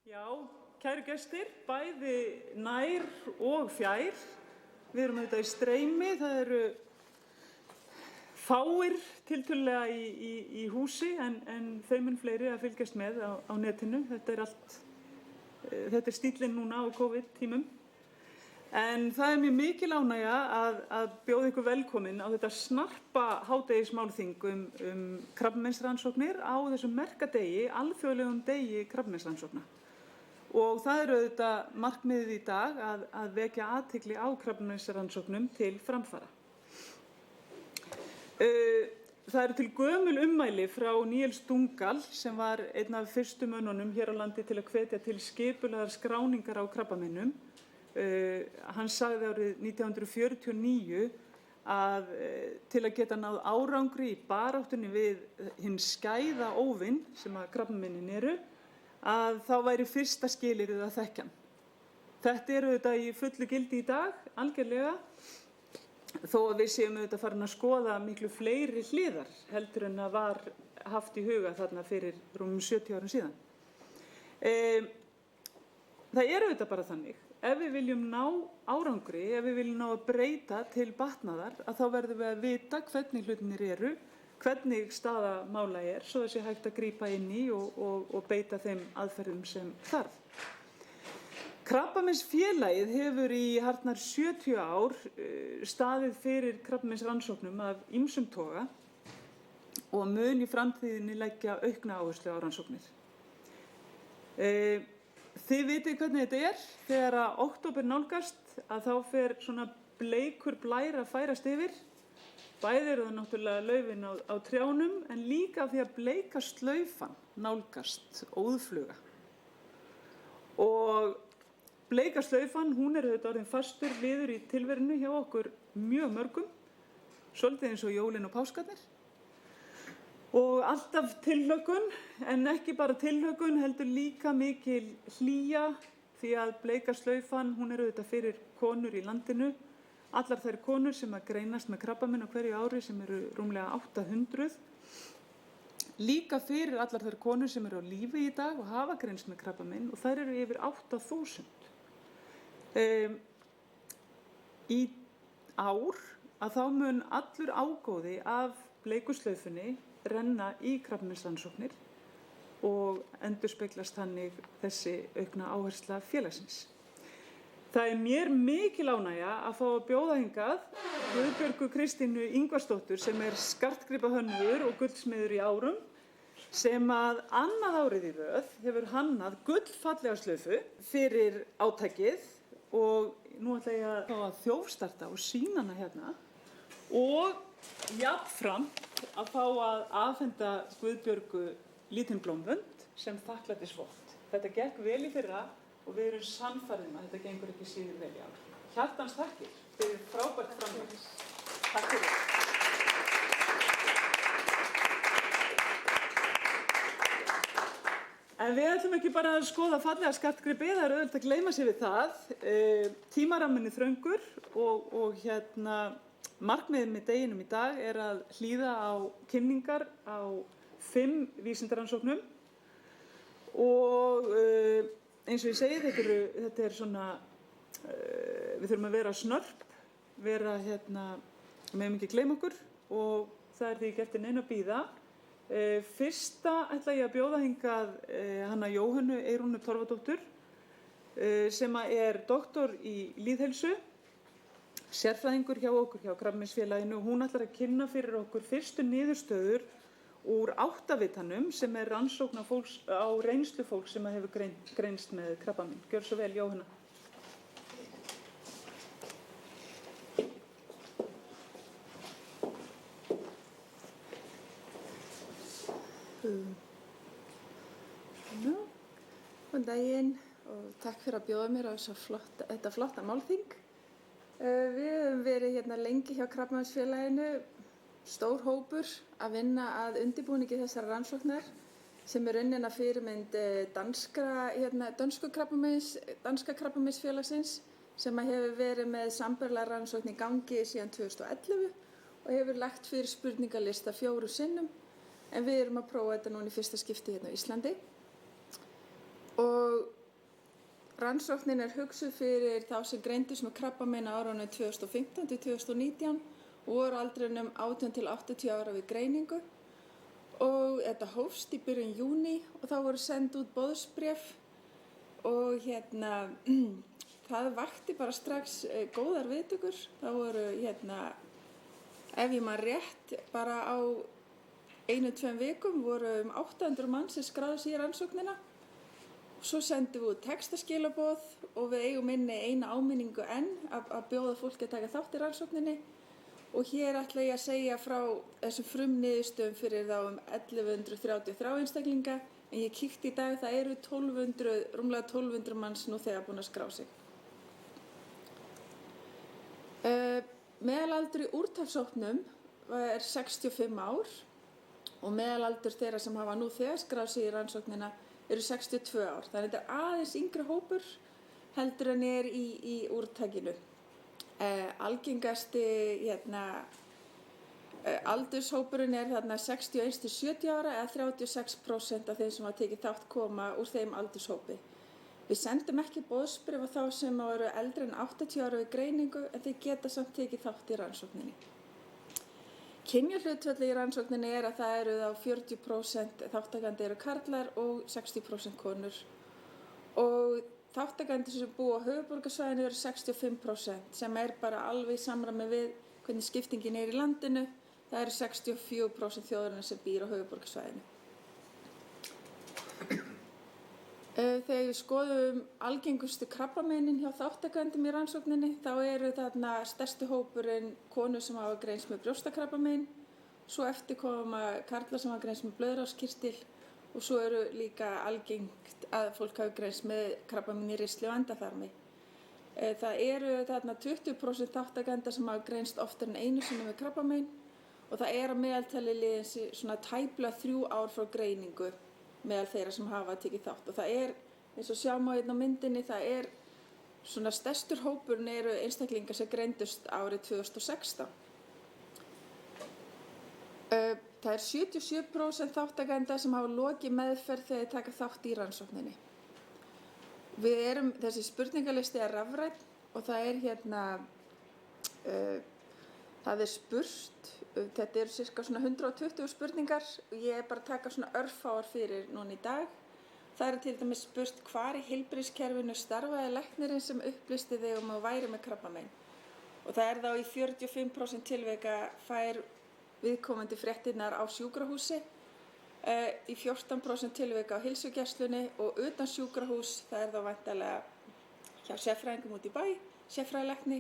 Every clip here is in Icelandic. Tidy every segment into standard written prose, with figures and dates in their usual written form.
Já, kæru gestir, bæði nær og fjær. Við erum auðvitað í streymi, það eru fáir tiltölulega í húsi en þeim mun fleiri að fylgjast með á netinu. Þetta er stíllinn núna á COVID-tímum. En það er mjög mikil ánægja að bjóða ykkur velkomin á þetta snarpa hádegismálþing krabbameinsrannsóknir á þessum merkadegi, alþjóðlegum degi krabbameinsrannsókna. Og það er auðvitað markmiðið í dag að vekja athygli á krabbameinsrannsóknum til framfara. Það eru til gömul ummæli frá Niels Dungal sem var einn af fyrstu mönnunum hér á landi til að hvetja til skipulagðar skráningar á krabbameinum. Hann sagði árið 1949 að til að geta náð árangri í baráttunni við hinn skæða óvin sem að krabbameinin eru, að þá væri fyrsta skilyrðið að þekkja hann. Þetta er auðvitað í fullu gildi í dag, algjörlega, þó að við séum auðvitað farin að skoða miklu fleiri hliðar heldur en að var haft í huga þarna fyrir rúmum 70 árum síðan. Það er auðvitað bara þannig, ef við viljum ná árangri, ef við viljum ná að breyta til batnaðar, að þá verðum við að vita hvernig hlutirnir eru, hvernig staða mála er, svo það sé hægt að grípa inn í og beita þeim aðferðum sem þarf. Krabbameinsfélagið hefur í hartnær 70 ár staðið fyrir krabbameinsrannsóknum af ýmsum toga og mun í framtíðinni leggja aukna áherslu á rannsóknir. Þið vitið hvernig þetta er, þegar að október nálgast að þá fer svona bleikur blær að færast yfir. Bæði eru það náttúrulega laufin á trjánum en líka af því að bleika slaufan nálgast óðfluga. Og bleika slaufan, hún er auðvitað orðin fastur liður í tilverinu hjá okkur mjög mörgum, svolítið eins og jólin og páskarnir. Og alltaf tilhlökkun, en ekki bara tilhlökkun, heldur líka mikil hlýja því að bleika slaufan, hún er auðvitað fyrir konur í landinu. Allar þær konur sem að greinast með krabbamein á hverju ári sem eru rúmlega 800. Líka fyrir allar þær konur sem eru á lífi í dag og hafa greinst með krabbamein og þær eru yfir 8000. Í ár að þá mun allur ágóði af bleikuslaufunni renna í krabbameinsrannsóknir og endurspeglast þannig þessi aukna áhersla félagsins. Það er mér mikil ánægja að fá að bjóða hingað Guðbjörgu Kristínu Ingvarsdóttur sem er skartgripahönnuður og gullsmiður í árum sem að annað árið í röð hefur hannað gullfallega slaufu fyrir átakið og nú ætla ég að fá að þjófstarta og sýna hana hérna og jafnframt að fá að afhenda Guðbjörgu lítinn blómvönd sem þakklætisvott. Þetta gekk vel í fyrra og við erum sannfærðir að þetta gengur ekki síður vel í ár. Hjartans þakkir fyrir frábært framlag. Takk fyrir. En við ætlum ekki bara að skoða fallega skartgripi, það er auðvitað að gleyma sér við það. Tímaramminn er þröngur og markmiðið með deginum í dag er að hlýða á kynningar á 5 vísindarannsóknum og eins og ég segi, þetta er svona, við þurfum að vera snörp, megum ekki gleyma okkur og það er því ekki eftir neinu að bíða. Fyrsta ætla ég að bjóða hingað hana Jóhönnu Eyrúnu Torfadóttur sem er doktor í lýðheilsu, sérfræðingur hjá okkur hjá Krabbameinsfélaginu og hún ætlar að kynna fyrir okkur fyrstu niðurstöður úr 8-vitanum sem er rannsókn á reynslu fólks sem hefur greinst með krabbamein. Gjör svo vel, Jóhanna. Góðan daginn og takk fyrir að bjóða mér á þetta flotta málþing. Við höfum verið hérna lengi hjá Krabbameinsfélaginu, stór hópur að vinna að undirbúningi þessar rannsóknar sem er unnin að fyrirmynd danska krabbameinsfélagsins sem hefur verið með sambærilega rannsókn í gangi síðan 2011 og hefur lagt fyrir spurningalista 4 sinnum en við erum að prófa þetta núna í fyrsta skipti hérna á Íslandi. Og rannsóknin hugsuð fyrir þá sem greindust með krabbamein á árunum 2015 til 2019 og voru á aldrinum 18 til 80 ára við greiningu. Og þetta hófst í byrjun júní og þá voru send út boðsbréf og það vakti bara strax góðar viðtökur. Það voru ef ég man rétt, bara á 1-2 vikum voru 800 manns sem skráðu sig í rannsóknina. Svo sendum við út textaskilaboð og við eigum inni eina áminningu enn að bjóða fólki að taka þátt í rannsókninni. Og hér ætla ég að segja frá þessum frumniðurstöðum fyrir þá 1133 einstaklinga, en ég kíkti í dag, það eru rúmlega 1200 manns nú þegar búin að skrá sig. Meðalaldur í úrtakshópnum 65 ár og meðalaldur þeirra sem hafa nú þegar skráð sig í rannsóknina eru 62 ár. Þannig að þetta aðeins yngri hópur heldur en í úrtakinu. Algengasti aldurshópurinn þarna 61 til 70 ára eða 36% af þeim sem hafa tekið þátt koma úr þeim aldurshópi. Við sendum ekki boðsbréf á þá sem eru eldri en 80 ára við greiningu en þeir geta samt tekið þátt í rannsókninni. Kynjahlutfallið í rannsókninni að það eru þá 40% þáttakandi eru karlar og 60% konur. Og þáttakandi sem búa á höfuðborgarsvæðinu eru 65% sem bara alveg í samræmi við hvernig skiptingin í landinu. Það eru 64% þjóðarinnar sem býr á höfuðborgarsvæðinu. Þegar við skoðum algengustu krabbameinin hjá þáttakandum í rannsókninni þá eru þarna stærsti hópurinn konur sem hafa greinst með brjóstakrabbamein, svo eftir koma karlar sem hafa greinst með blöðruhálskirtil og svo eru líka algengt að fólk hafi greinst með krabbamein í ristli og endaþarmi. Það eru þarna 20% þáttakanda sem hafa greinst oftar en einu sinni með krabbamein og það að meðaltali liðin svona tæplega 3 ár frá greiningu meðal þeirra sem hafa tekið þátt. Og það eins og sjá má hérna á myndinni, það svona stærstur hópurinn eru einstaklingar sem greindust árið 2016. Það 77% þáttakenda sem hafa lokið meðferð þegar þeir taka þátt í rannsókninni. Þessi spurningalisti rafrænn og það það spurt, þetta eru sirka svona 120 spurningar og ég bara að taka svona örfáar fyrir núna í dag. Það til dæmis spurt hvar í heilbrigðiskerfinu starfaði læknirinn sem upplýsti þig að væri með krabbamein. Og það þá í 45% tilvika fær viðkomandi fréttirnar á sjúkrahúsi, í 14% tilvika á heilsugæslunni og utan sjúkrahús, það þá væntanlega hjá sérfræðingum út í bæ, sérfræðilækni,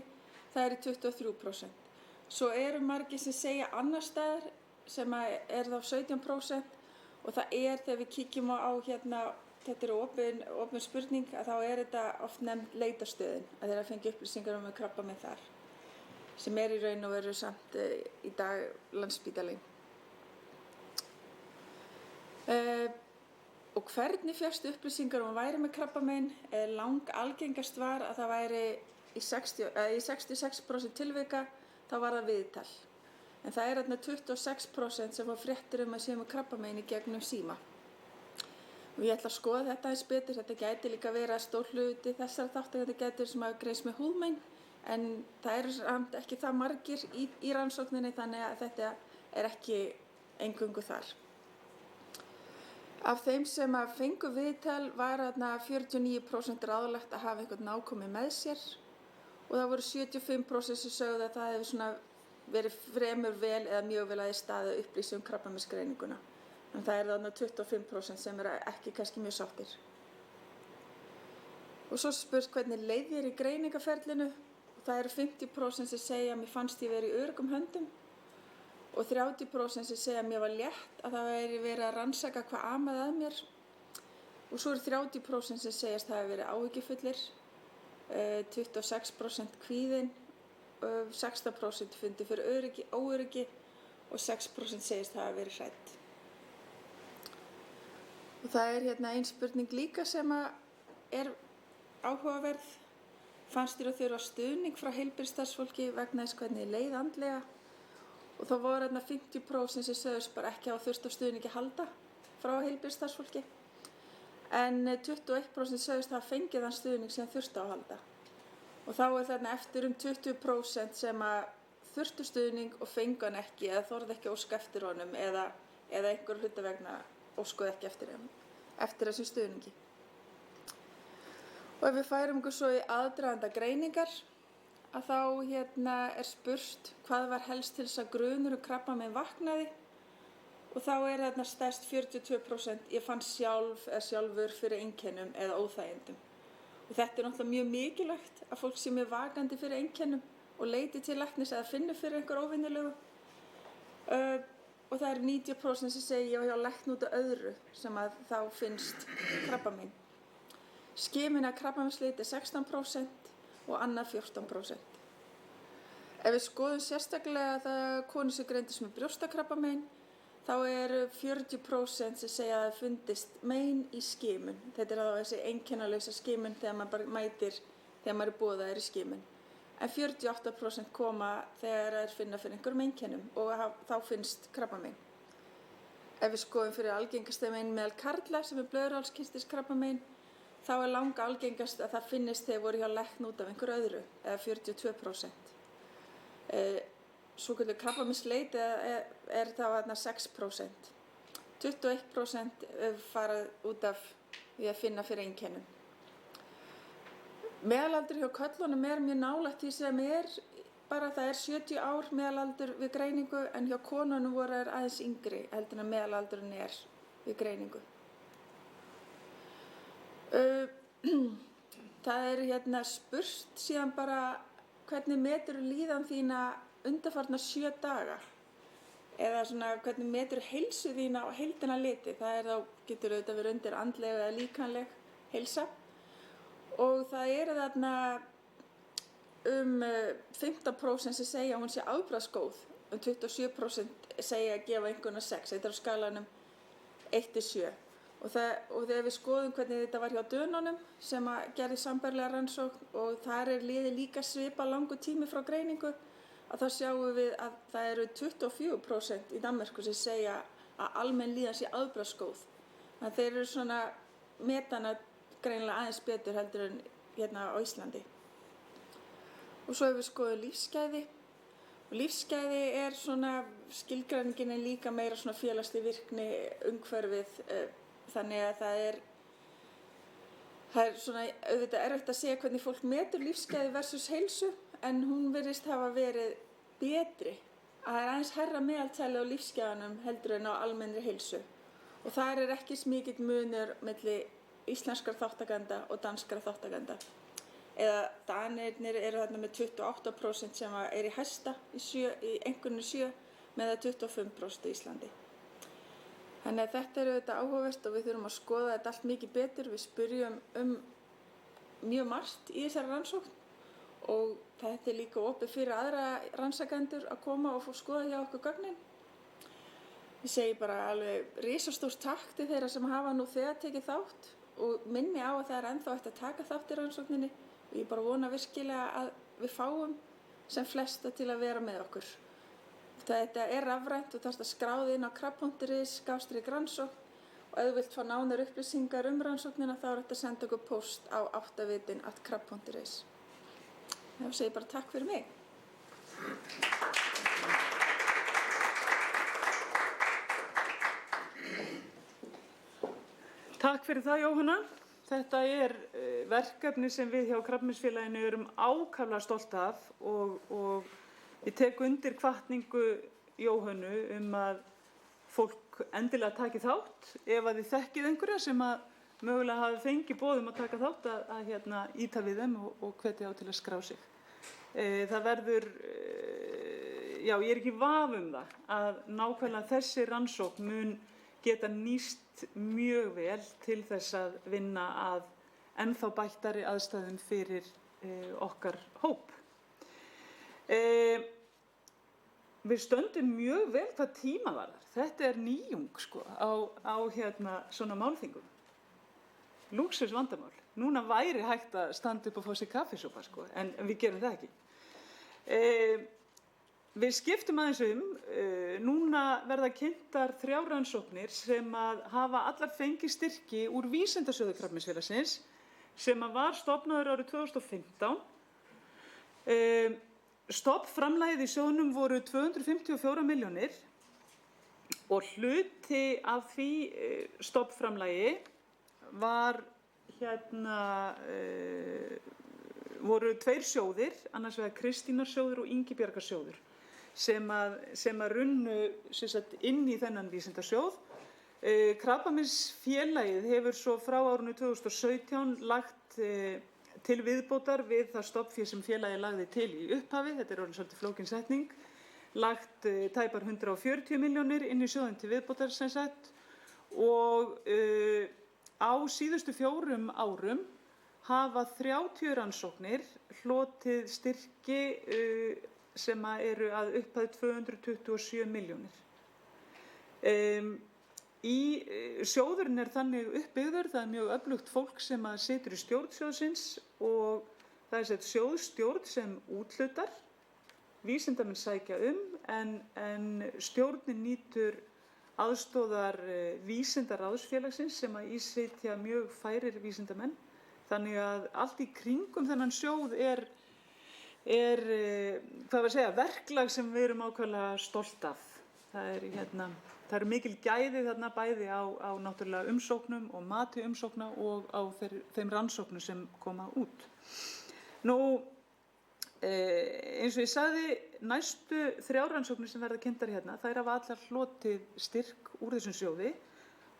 það í 23%. Svo eru margir sem segja annar staðar sem þá 17% og það þegar við kíkjum á þetta opin spurning að þá þetta oft nefnd leitarstöðin að þeirra fengi upplýsingar með krabbamein þar sem í raun og veru samt í dag Landspítalinn. Og hvernig fékkstu upplýsingar að væri með krabbamein? Algengast var að það væri í 66% tilvika þá var það viðtal. En það þarna 26% sem var fréttir að séu með krabbamein í gegnum síma. Og ég ætla að skoða þetta aðeins betur. Þetta gæti líka verið að stór hluti þessara þáttakanda gæti sem hafa greinst með húðmein, en það eru samt ekki það margir í rannsókninni þannig að þetta ekki eingöngu þar. Af þeim sem fengu viðtal var þarna 49% ráðlagt að hafa einhvern nákomi með sér. Og það voru 75% sem sögðu að það hefði verið fremur vel eða mjög vel að staðið upplýsi krabbameinsgreininguna. En það þarna 25% sem ekki kannski mjög sáttir. Og svo spurt hvernig leið þér í greiningaferlinu. Og það eru 50% sem segja að mér fannst ég verið í öruggum höndum. Og 30% sem segja að mér var létt að það væri verið að rannsaka hvað amaði að mér. Og svo eru 30% sem segjast að það hafi verið áhyggjufullir. 26% kvíðin, 16% fundi fyrir óöryggi og 6% segist hafa verið hrædd. Og það ein spurning líka sem áhugaverð. Fannst þér að þurfa stuðning frá heilbrigðisstarfsfólki vegna þess hvernig leið andlega? Og þá voru 50% sem sögðust bara ekki hafa þurft á stuðningi halda frá heilbrigðisstarfsfólki. en 21% sögðust hafa fengið þann stuðning sem þurfti á að halda. Og þá þarna eftir 20% sem að þurftu stuðning og fengu hann ekki eða þorði ekki að óska eftir honum eða einhver hluta vegna óskuðu ekki eftir þessum stuðningi. Og ef við færum okkur svo í aðdraganda greiningar að þá er spurt hvað var helst til þess að grunur krabbamein vaknaði og þá þarna stærst 42% ég fann sjálfur fyrir einkennum eða óþægindum. Og þetta náttúrulega mjög mikilvægt að fólk sé mjög vakandi fyrir einkennum og leiti til læknis eða finni fyrir einhver óvenjulegu. Og það 90% sem segja ég var hjá lækni út af öðru sem að þá finnst krabbamein. Skimun af krabbameinsleit 16% og annað 14%. Ef við skoðum sérstaklega það konur sem greindust með brjóstakrabbamein, þá 40% sem segja að það fundist mein í skimun. Þetta þá þessi einkennalausa skimun þegar maður bara mætir, þegar maður boðaður í skimun. En 48% koma þegar þeir finna fyrir einhverjum einkennum og þá finnst krabbamein. Ef við skoðum fyrir algengasta mein meðal karla sem blöðruhálskirtilskrabbamein, þá langa algengast að það finnist þegar voru hjá lækni út af einhverju öðru, eða 42%. Svokölluð krabbameinsleit þá 6%. 21% fara út af því að finna fyrir einkennum. Meðalaldur hjá körlunum mjög nálægt því sem bara það 70 ár meðalaldur við greiningu en hjá konunum voru þeir aðeins yngri heldur en meðalaldurinn við greiningu. Það spurt síðan bara hvernig metur líðan þína undanfarna 7 daga eða svona hvernig metur heilsu þína á heildina litið. Það þá getur auðvitað verið undir andleg eða líkamleg heilsa og það þarna 15% sem segja að hún sé afbragðsgóð, 27% segja að gefa einhvern 6, þetta á skalanum 1-7. Og þegar við skoðum hvernig þetta var hjá Dönunum sem að gerði sambærilega rannsókn og þar liðið líka svipað langur tími frá greiningu, að þá sjáum við að það 24% í Danmörku sem segja að almenn líðan sé afbragðsgóð. Þannig að þeir eru svona metana greinilega aðeins betur heldur en hérna á Íslandi. Og svo ef við skoðum lífsgæði, og lífsgæði svona skilgreiningin líka meira svona félagsleg virkni, umhverfið, þannig að það svona auðvitað erfitt að segja hvernig fólk metur lífsgæði versus heilsu, en hún virðist hafa verið betri. Það aðeins hærra meðaltali á lífsgæðanum heldur en á almennri heilsu. Og þar ekki mikill munur milli íslenskra þátttakenda og danskra þátttakenda. Eða Danirnir þarna með 28% sem í hæsta í einhverjum 7 með 25% í Íslandi. Þannig að þetta auðvitað áhugavert og við þurfum að skoða þetta allt mikið betur. Við spyrjum mjög margt í þessari rannsókn og þetta líka opið fyrir aðra rannsakendur að koma og fá skoða hjá okkur gögnin. Ég segi bara alveg risastórt takk til þeirra sem hafa nú þegar tekið þátt og minni á að það ennþá hægt að taka þátt í rannsókninni og ég bara vona virkilega að við fáum sem flesta til að vera með okkur. Þetta rafrænt og þarfst að skráða inn á krabb.is/rannsókn og ef þú vilt fá nánar upplýsingar rannsóknina þá hægt að senda okkur póst á 8vitin@krabb.is. Þá segi ég bara takk fyrir mig. Takk fyrir það, Jóhanna. Þetta verkefni sem við hjá Krabbameinsfélaginu erum ákaflega stolt af og ég tek undir hvatningu Jóhönnu að fólk endilega taki þátt ef að þið þekkið einhverja sem að mögulega hafi fengið boð að taka þátt að ýta við þeim og hvetja á til að skrá sig. Það verður, ég ekki í vafa það að nákvæmlega þessi rannsókn mun geta nýst mjög vel til þess að vinna að ennþá bættari aðstæðum fyrir okkar hóp. Við stöndum mjög vel hvað tíma varðar. Þetta nýjung á svona málþingum. Lúxus vandamál. Núna væri hægt að standa upp og fá sér kaffisopa en við gerum það ekki. Við skiptum aðeins núna verða kynntar 3 rannsóknir sem að hafa allar fengið styrki úr Vísindasjóði Krabbameinsfélagsins sem að var stofnaður árið 2015. Stofnframlagið í sjóðnum voru 254 milljónir og hluti af því stofnframlagi var voru 2 sjóðir, annars vegar Kristínarsjóður og Ingibjargarsjóður sem að runnu inn í þennan vísindasjóð. Krabbameinsfélagið hefur svo frá árinu 2017 lagt til viðbótar við það stofnfé sem félagið lagði til í upphafi, þetta er orðin svolítið flókin setning, lagt tæpar 140 milljónir inn í sjóðinn til viðbótar sem sagt og á síðustu 4 árum hafa 30 rannsóknir hlotið styrki sem eru að upphæð 227 milljónir. Sjóðurinn er þannig uppbyggður, það er mjög öflugt fólk sem að situr í stjórn sjóðsins og það er sett sjóðsstjórn sem úthlutar, vísindamenn sækja en stjórnin nýtur aðstoðar vísindaráðsfélagsins sem að í sitja mjög færir vísindamenn. Þannig að allt í kringum þennan sjóð er verklag sem við erum ákaflega stolt af. Það eru mikil gæði þarna bæði á náttúrulega umsóknum og mati umsókna og á þeim rannsóknum sem koma út. Eins og ég sagði, næstu 3 rannsóknir sem verða kynntar hérna, þær hafa allar hlotið styrk úr þessum sjóði.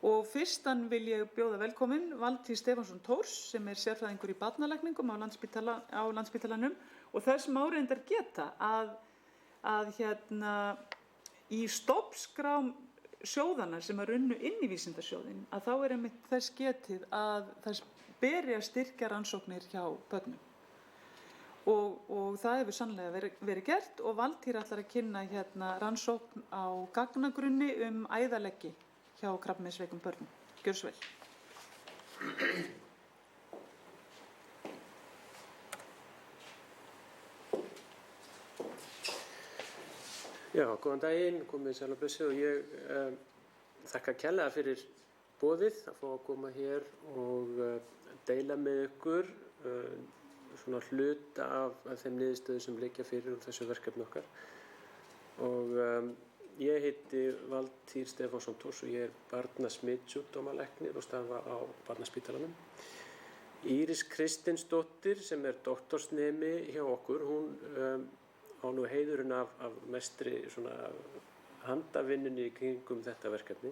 Og fyrstan vil ég bjóða velkomin Valtý Stefánsson Thors sem er sérfræðingur í barnalækningum á Landspítalanum og þess má reyndar geta að í stofnskrám sjóðana sem að runnu inn í vísindasjóðinn að þá er einmitt þess getið að þess beri að styrkja rannsóknir hjá börnum. Og það hefur sannlega verið gert og Valtýr ætlar að kynna rannsókn á gagnagrunni æðaleggi hjá krabbameinsveikum börnum. Gjörðu svo vel. Já, góðan daginn, komið sæl og blessuð og ég þakka kærlega fyrir boðið að fá að koma hér og deila með ykkur svona hluta af þeim niðurstöðum sem liggja fyrir úr þessu verkefni okkar. Og ég heiti Valtýr Stefánsson Thors og ég er barnasmitsjúkdómalæknir og starfa á Barnaspítalanum. Íris Kristinsdóttir sem er doktorsnemi hjá okkur, hún á nú heiðurinn af mestri svona handavinnunni í kringum þetta verkefni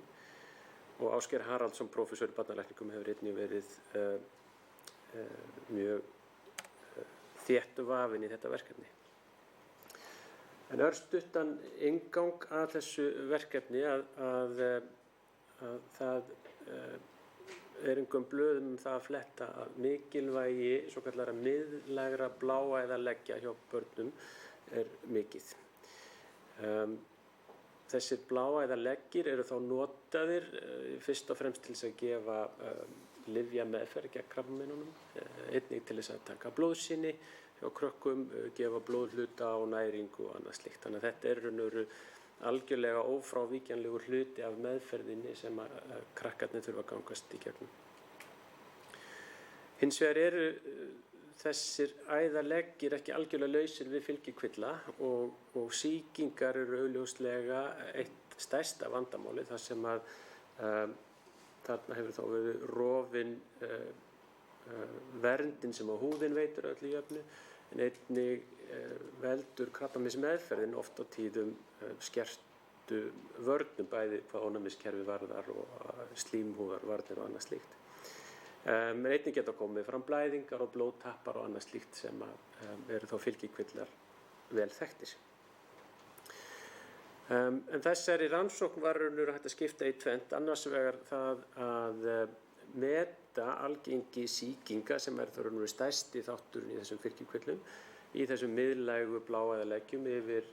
og Ásgeir Haraldsson, prófessor í barnalækningum, hefur einnig verið mjög þéttu vafinn í þetta verkefni. En örstuttan inngang að þessu verkefni að það er engum blöðum það að fletta að mikilvægi svokallara miðlægra bláæðaleggja hjá börnum er mikið. Þessir bláæðaleggir eru þá notaðir fyrst og fremst til þess að gefa lyfjameðferð gegn krabbameinunum, einnig til þess að taka blóðsýni hjá krökkum, gefa blóðhluta og næringu og annað slíkt. Þannig að þetta eru algjörlega ófrávíkjanlegur hluti af meðferðinni sem krakkarnir þurfa að gangast í gegnum. Hins vegar eru þessir æðaleggir ekki algjörlega lausir við fylgikvilla og sýkingar eru augljóslega eitt stærsta vandamáli þar sem að þarna hefur þá verið rofin verndin sem á húðin veitir öllu jöfnu en einnig veldur krabbameinsmeðferðin oft á tíðum skertu vörnum bæði hvað ónæmiskerfi varðar og slímhúðarvarnir og annað slíkt. En einnig geta komið fram blæðingar og blóðtappar og annað slíkt sem eru þá fylgikvillar vel þekktir. En þessari rannsókn var hægt að skipta í tvennt, annars vegar það að meta algengi sýkinga sem er þá stærsti þátturinn í þessum fylgikvillum í þessum miðlægu bláæðaleggjum yfir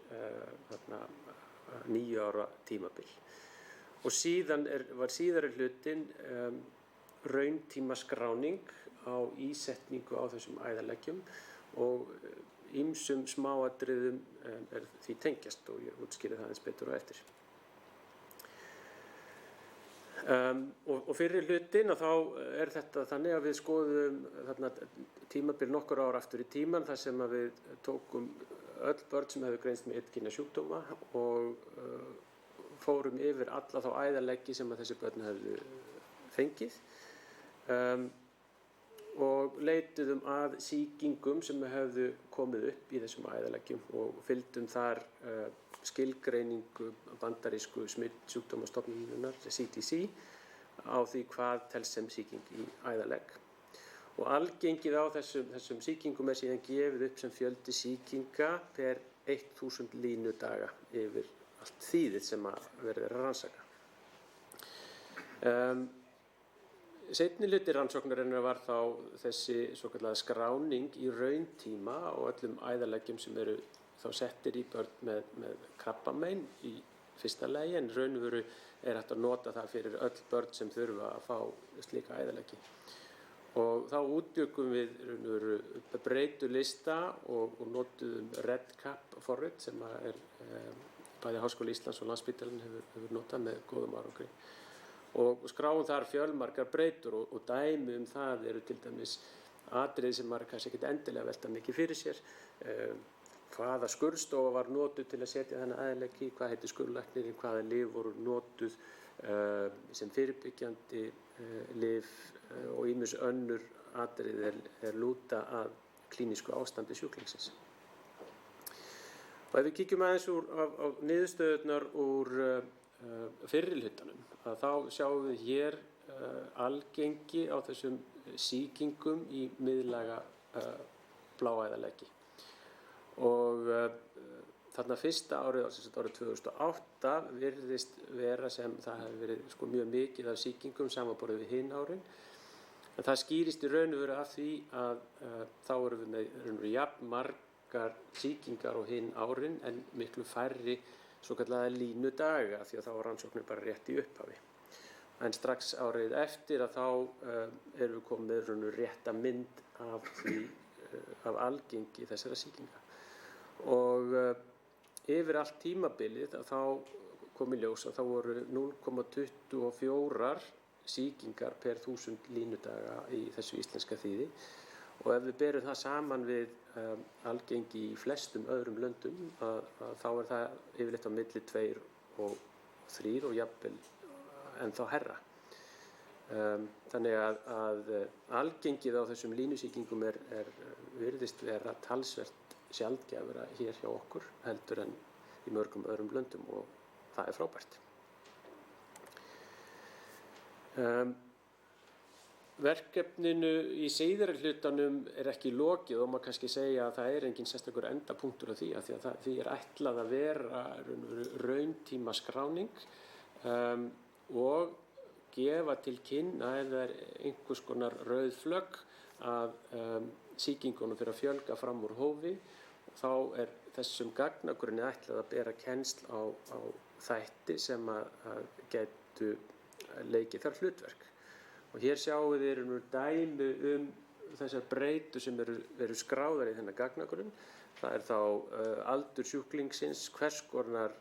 9 ára tímabil. Og síðan var síðari hlutinn rauntímaskráning á ísetningu á þessum æðaleggjum og ýmsum smáatriðum er því tengjast og ég útskýri það eins betur á eftir. Og fyrir hlutin að þá þetta þannig að við skoðum þarna tímabil nokkur ár aftur í tíman þar sem að við tókum öll börn sem hefðu greinst með illkynja sjúkdóma og fórum yfir alla þá æðaleggi sem að þessi börn hefðu fengið og leituðum að sýkingum sem hefðu komið upp í þessum æðaleggjum og fylgdum þar skilgreiningu bandarísku smitsjúkdómastofnunarinnar CDC á því hvað telst sem sýking í æðalegg. Og algengið á þessum sýkingum síðan gefið upp sem fjöldi sýkinga per 1000 línudaga yfir allt þýðið sem að verið að rannsaka. Seinni hluti rannsóknarinnar var þá þessi svokallaða skráning í rauntíma á öllum æðaleggjum sem eru þá settir í börn með krabbamein í fyrsta lagi en raunveru hægt að nota það fyrir öll börn sem þurfa að fá slíka æðaleggi. Og þá útbjuggum við raunveru breytulista og notuðum REDCap forrit sem bæði Háskóli Íslands og Landspítalinn hefur notað með góðum árangri. Og skráum þar fjölmargar breytur og dæmi það eru til dæmis atriði sem maður kannski ekkert endilega velta mikið fyrir sér. Hvaða skurðstofa var notuð til að setja þennan æðalegg í, hvað heitir skurðlæknirinn, hvaða lyf voru notuð sem fyrirbyggjandi lyf og ýmis önnur atriði lúta að klínísku ástandi sjúklingsins. Og ef við kíkjum aðeins á niðurstöðurnar úr fyrri hlutanum, þá sjáum við hér algengi á þessum sýkingum í miðlæga bláæðaleggi. Og þarna fyrsta árið 2008 virðist vera sem það hefði verið mjög mikið af sýkingum samanborið við hin árin. En það skýrist í raun og veru af því að þá erum við með jafn margar sýkingar á hin árin en miklu færri svokallaða línudaga því að þá var rannsóknin bara rétt í upphafi. En strax árið eftir að þá erum við komið með rétta mynd af algengi þessara sýkinga. Og yfir allt tímabilið að þá kom í ljós að þá voru 0,24 sýkingar per 1000 línudaga í þessu íslenska þýði og ef við berum það saman við algengi í flestum öðrum löndum að þá það yfirleitt á milli 2 og 3 og jafnvel ennþá herra. Þannig að algengið á þessum línusýkingum virðist vera talsvert sjaldgæfara hér hjá okkur heldur en í mörgum öðrum löndum og það frábært. Verkefninu í síðari hlutanum ekki lokið og maður kannski segja að það engin sérstakur endapunktur á því að því ætlað að vera rauntíma skráning og gefa til kynna ef það einhvers konar rauð flögg að sýkingunum fyrir að fjölga fram úr hófi. Þá þessum gagnagrunni ætlað að bera kennsl á þætti sem að gætu leikið þar hlutverk. Og hér sjáum við dæmi þessar breytur sem eru skráðar í þennan gagnagrunn. Það þá aldur sjúklingsins, hvers konar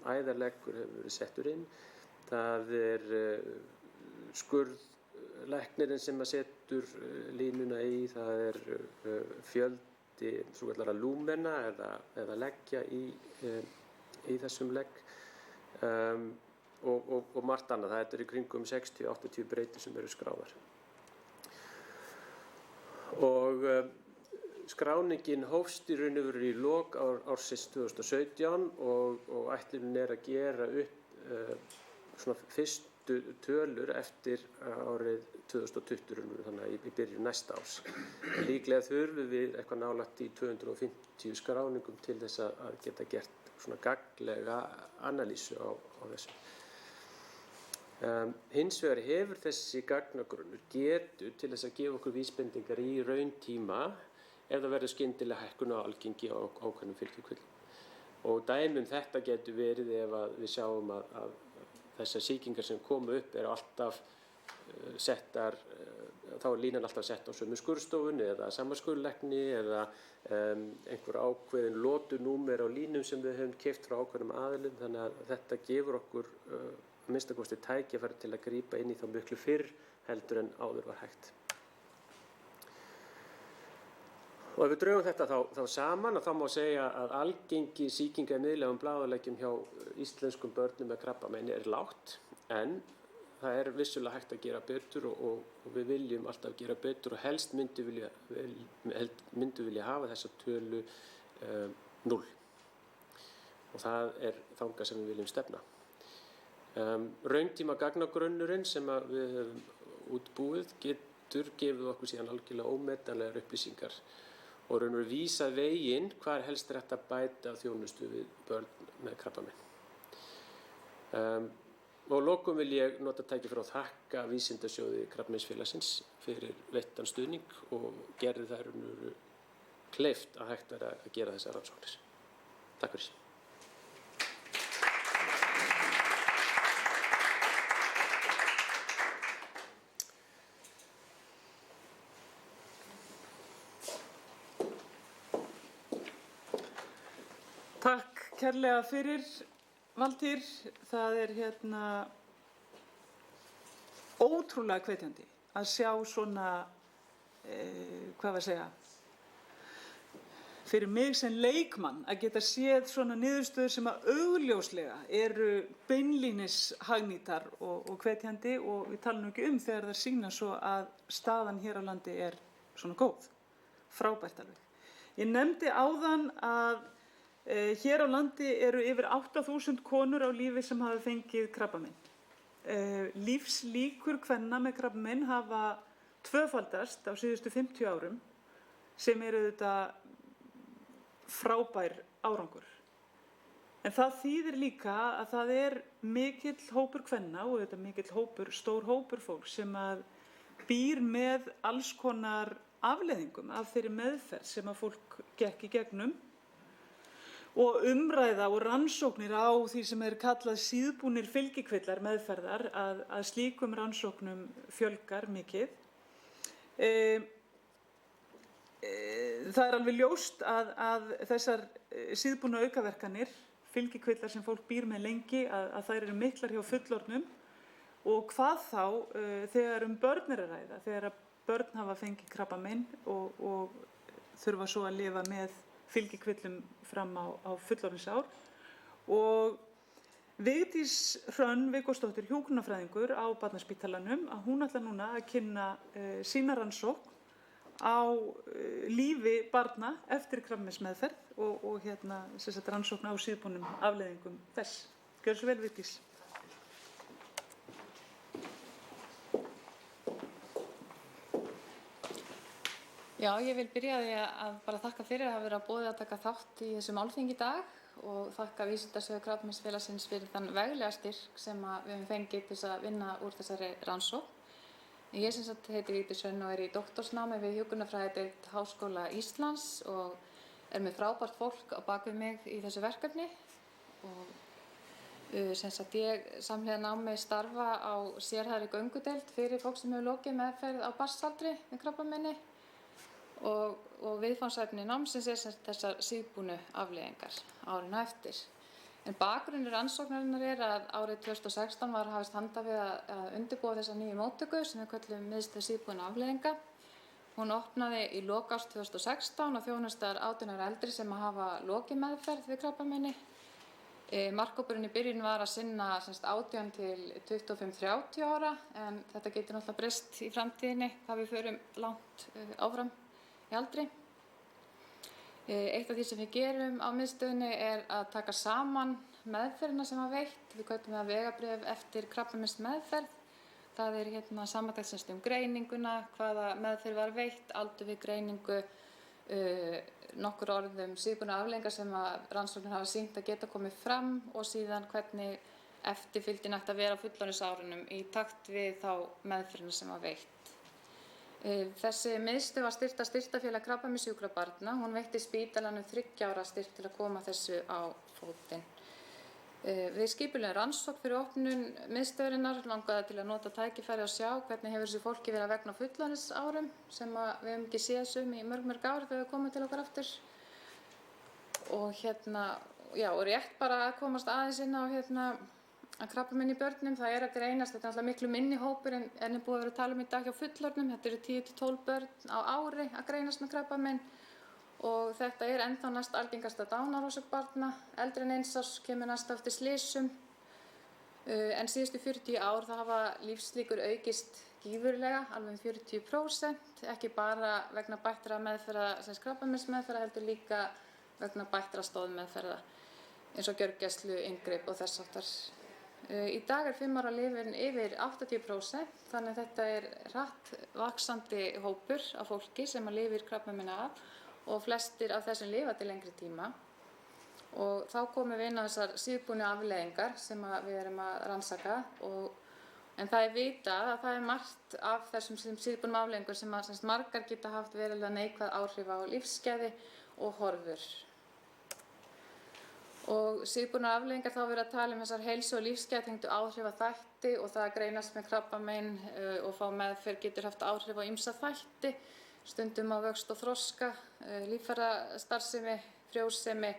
æðaleggur hefur verið settur inn. Það skurðlæknirinn sem að setur línuna í, það fjöldi svokallaðra lúmena eða leggja í þessum legg og margt annað. Það í kringum 60-80 breytur sem eru skráðar. Og skráningin hófst í raun og veru í lok ársins 2017 og ætlunin að gera upp fyrstu tölur eftir árið 2020, þannig í byrjun næsta árs. Líklega þurfum við eitthvað nálægt í 250 skráningum til þess að geta gert gagnlega analýsu á þessu. Hins vegar hefur þessi gagnagrunnur getu til þess að gefa okkur vísbendingar í rauntíma ef það verður skyndilega hækkun á algengi á ákveðnum fylgikvillum. Og dæmi þetta getur verið ef við sjáum að þessar sýkingar sem komu upp alltaf settar þá er línan alltaf sett á sömu skurðstofunni eða sama skurðlækni eða einhver ákveðin lotunúmer á línum sem við höfum keypt frá ákveðnum aðilum, þannig að þetta gefur okkur að minnsta kosti tækifæri til að grípa inn í þá miklu fyrr heldur en áður var hægt. Og ef við draugum þetta þá saman, þá má segja að algengi sýkinga í miðlægum blæðvaleggjum hjá íslenskum börnum með krabbameini er lágt, en það er vissulega hægt að gera betur og við viljum alltaf gera betur og helst myndum vilja hafa þessa tölu 0. Og það er þangað sem við viljum stefna. Rauntíma gagnagrunnurinn sem við höfum útbúið getur gefið okkur síðan algjörlega ómetanlegar upplýsingar og raunverulega vísa veginn hvar helst er hægt að bæta þjónustu við börn með krabbamein. Og að lokum vil ég nota tækifæri að þakka Vísindasjóði Krabbameinsfélagsins fyrir veittan stuðning og gerði það raunverulega kleift að hægt er að gera þessar rannsóknir. Takk fyrir. Takk kærlega fyrir, Valtýr. Það er ótrúlega hvetjandi að sjá svona, hvað var að segja, fyrir mig sem leikmann að geta séð svona niðurstöður sem að augljóslega eru beinlínis hagnýtar og hvetjandi og við talum nú ekki þegar það sýna svo að staðan hér á landi er svona góð, frábært alveg. Ég nefndi áðan að hér á landi eru yfir 8.000 konur á lífi sem hafa fengið krabbamein. Lífslíkur kvenna með krabbamein hafa tvöfaldast á síðustu 50 árum sem eru auðvitað frábær árangur. En það þýðir líka að það er mikill hópur kvenna og auðvitað stór hópur fólk sem að býr með alls konar afleiðingum af þeirri meðferð sem að fólk gekk í gegnum. Og umræða og rannsóknir á því sem er kallað síðbúnir fylgikvillar meðferðar að slíkum rannsóknum fjölgar mikið. Það er alveg ljóst að þessar síðbúnu aukaverkanir, fylgikvillar sem fólk býr með lengi, að þær eru miklar hjá fullorðnum og hvað þá þegar börn er að ræða, þegar börn hafa fengið krabbamein og þurfa svo að lifa með fylgikvillum fram á fullorðinsár. Og Vigdís Hrönn Viggósdóttir, hjúkrunarfræðingur á Barnaspítalanum, að hún ætlar núna að kynna sína rannsókn á lífi barna eftir krabbameinsmeðferð og rannsókn á síðbúnum afleiðingum þess. Gjörðu svo vel, Vigdís. Já, ég vil byrja því að bara þakka fyrir að vera boðið að taka þátt í þessu málþingi í dag og þakka Vísindasjóði Krabbameinsfélagsins fyrir þann veglega styrk sem við höfum fengið til að vinna úr þessari rannsókn. Ég heiti Vigdís Hrönn og er í doktorsnámi við hjúkrunarfræðideild Háskóla Íslands og er með frábært fólk á bak við mig í þessu verkefni. Og ég samhliða námi starfa á sérhæfðri göngudeild fyrir fólk sem hefur lokið meðferð á barnsaldri með krabbameini. Og viðfangsefni námsins er þessar síðbúnu afleiðingar árinu eftir. En bakgrunnur rannsóknarinnar er að árið 2016 var hafist handa við að undirbúa þessa nýju móttöku sem við köllum miðstöð síðbúnu afleiðinga. Hún opnaði í lok árs 2016 og þjónustar 18 ára eldri sem hafa lokið meðferð við krabbameini. Markhópurinn í byrjun var að sinna 18 til 25-30 ára en þetta getur náttúrulega breyst í framtíðinni hvað við förum langt áfram í aldri. Eitt af því sem við gerum á miðstöðinni er að taka saman meðferðina sem var veitt. Við köllum það vegabréf eftir krabbameinsmeðferð. Það er samantekt greininguna, hvaða meðferð var veitt, aldur við greiningu, nokkur orðum síðbúnu afleiðingar sem að rannsóknir hafa sýnt að geta komið fram og síðan hvernig eftirfylgdin ætti að vera á fullorðinsárunum í takt við þá meðferðina sem var veitt. Þessi miðstöð var styrkt af Styrktarfélag krabbameinssjúkra barna. Hún veitti spítalanum 3 ára styrk til að koma þessu á fótinn. Við skipulegum rannsókn fyrir opnun miðstöðvarinnar, langaði til að nota tækifæri og sjá hvernig hefur þessu fólki verið að vegna fullorðinsárum sem við höfum ekki séð í mörg ár þegar við komum til okkar aftur. Og og rétt bara að komast aðeins inn á að krabbamein í börnum, það er að greinast, þetta er alltaf miklu minni hópur en er búið að vera að tala í dag hjá fullorðnum, þetta eru 10 til 12 börn á ári að greinast með krabbamein. Og þetta er ennþá næst algengasta dánarorsök barna, eldri en 1 árs kemur næst á eftir slysum. En síðustu 40 ár það hafa lífslíkur aukist gífurlega, alveg 40%, ekki bara vegna bættra meðferða, krabbameinsmeðferða, heldur líka vegna bættra stoðmeðferða, eins og gjörgæslu, inngrip og þess háttar. Í dag er 5 ára lifun yfir 80%, þannig að þetta er hratt vaxandi hópur af fólki sem lifir krabbameini af og flestir af þessum lifa til lengri tíma. Og þá komum við inn á þessar síðbúnu afleiðingar sem við erum að rannsaka. En það er vitað að það er margt af þessum síðbúnum afleiðingum sem margar geta haft verulega neikvæð áhrif á lífsgæði og horfur. Og síðbúnar afleiðingar þá verið að tala þessar heilsu- og lífsgæðatengdu áhrifaþætti og það að greinast með krabbamein og fá meðferð getur haft áhrif á ýmsa þætti, stundum á vöxt og þroska, líffærastarfsemi, frjósemi.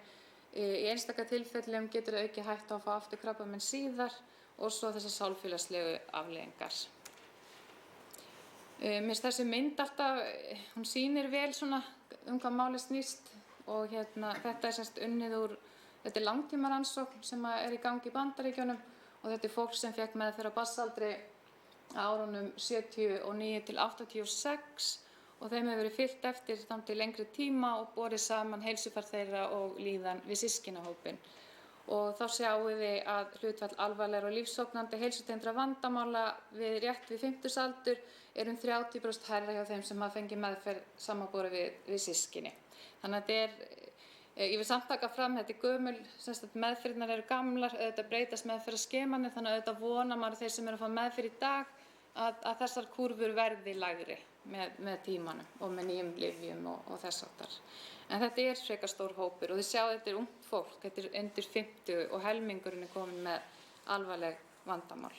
Í einstaka tilfellum getur það aukið hættu á að fá aftur krabbamein síðar og svo þessar sálfélagslegu afleiðingar. Mér finnst þessi mynd alltaf, hún sýnir vel hvað málið snýst og þetta er unnið úr. Þetta er langtímarannsókn sem er í gangi í Bandaríkjunum og þetta er fólk sem fékk meðferð á barnsaldri á árunum 79 til 86 og þeim hefur verið fylgt eftir þangað til lengri tíma og borið saman heilsufar þeirra og líðan við systkinahópinn. Og þá sjáum við að hlutfall alvarlegra og lífsógnandi heilsutengdra vandamála rétt við 50 aldur er 30% hærra hjá þeim sem hafa fengið meðferð samanborið við systkini. Þannig að ég vil samt taka fram, þetta er gömul, meðferðirnar eru gamlar, auðvitað breytast meðferðarskemanir, þannig að auðvitað vonar maður þeir sem eru að fá meðferð í dag að þessar kúrfur verði lægri með tímanum og með nýjum lyfjum og þess háttar. En þetta er frekar stór hópur og þið sjáu þetta er ungt fólk, þetta er undir 50 og helmingurinn er komin með alvarleg vandamál.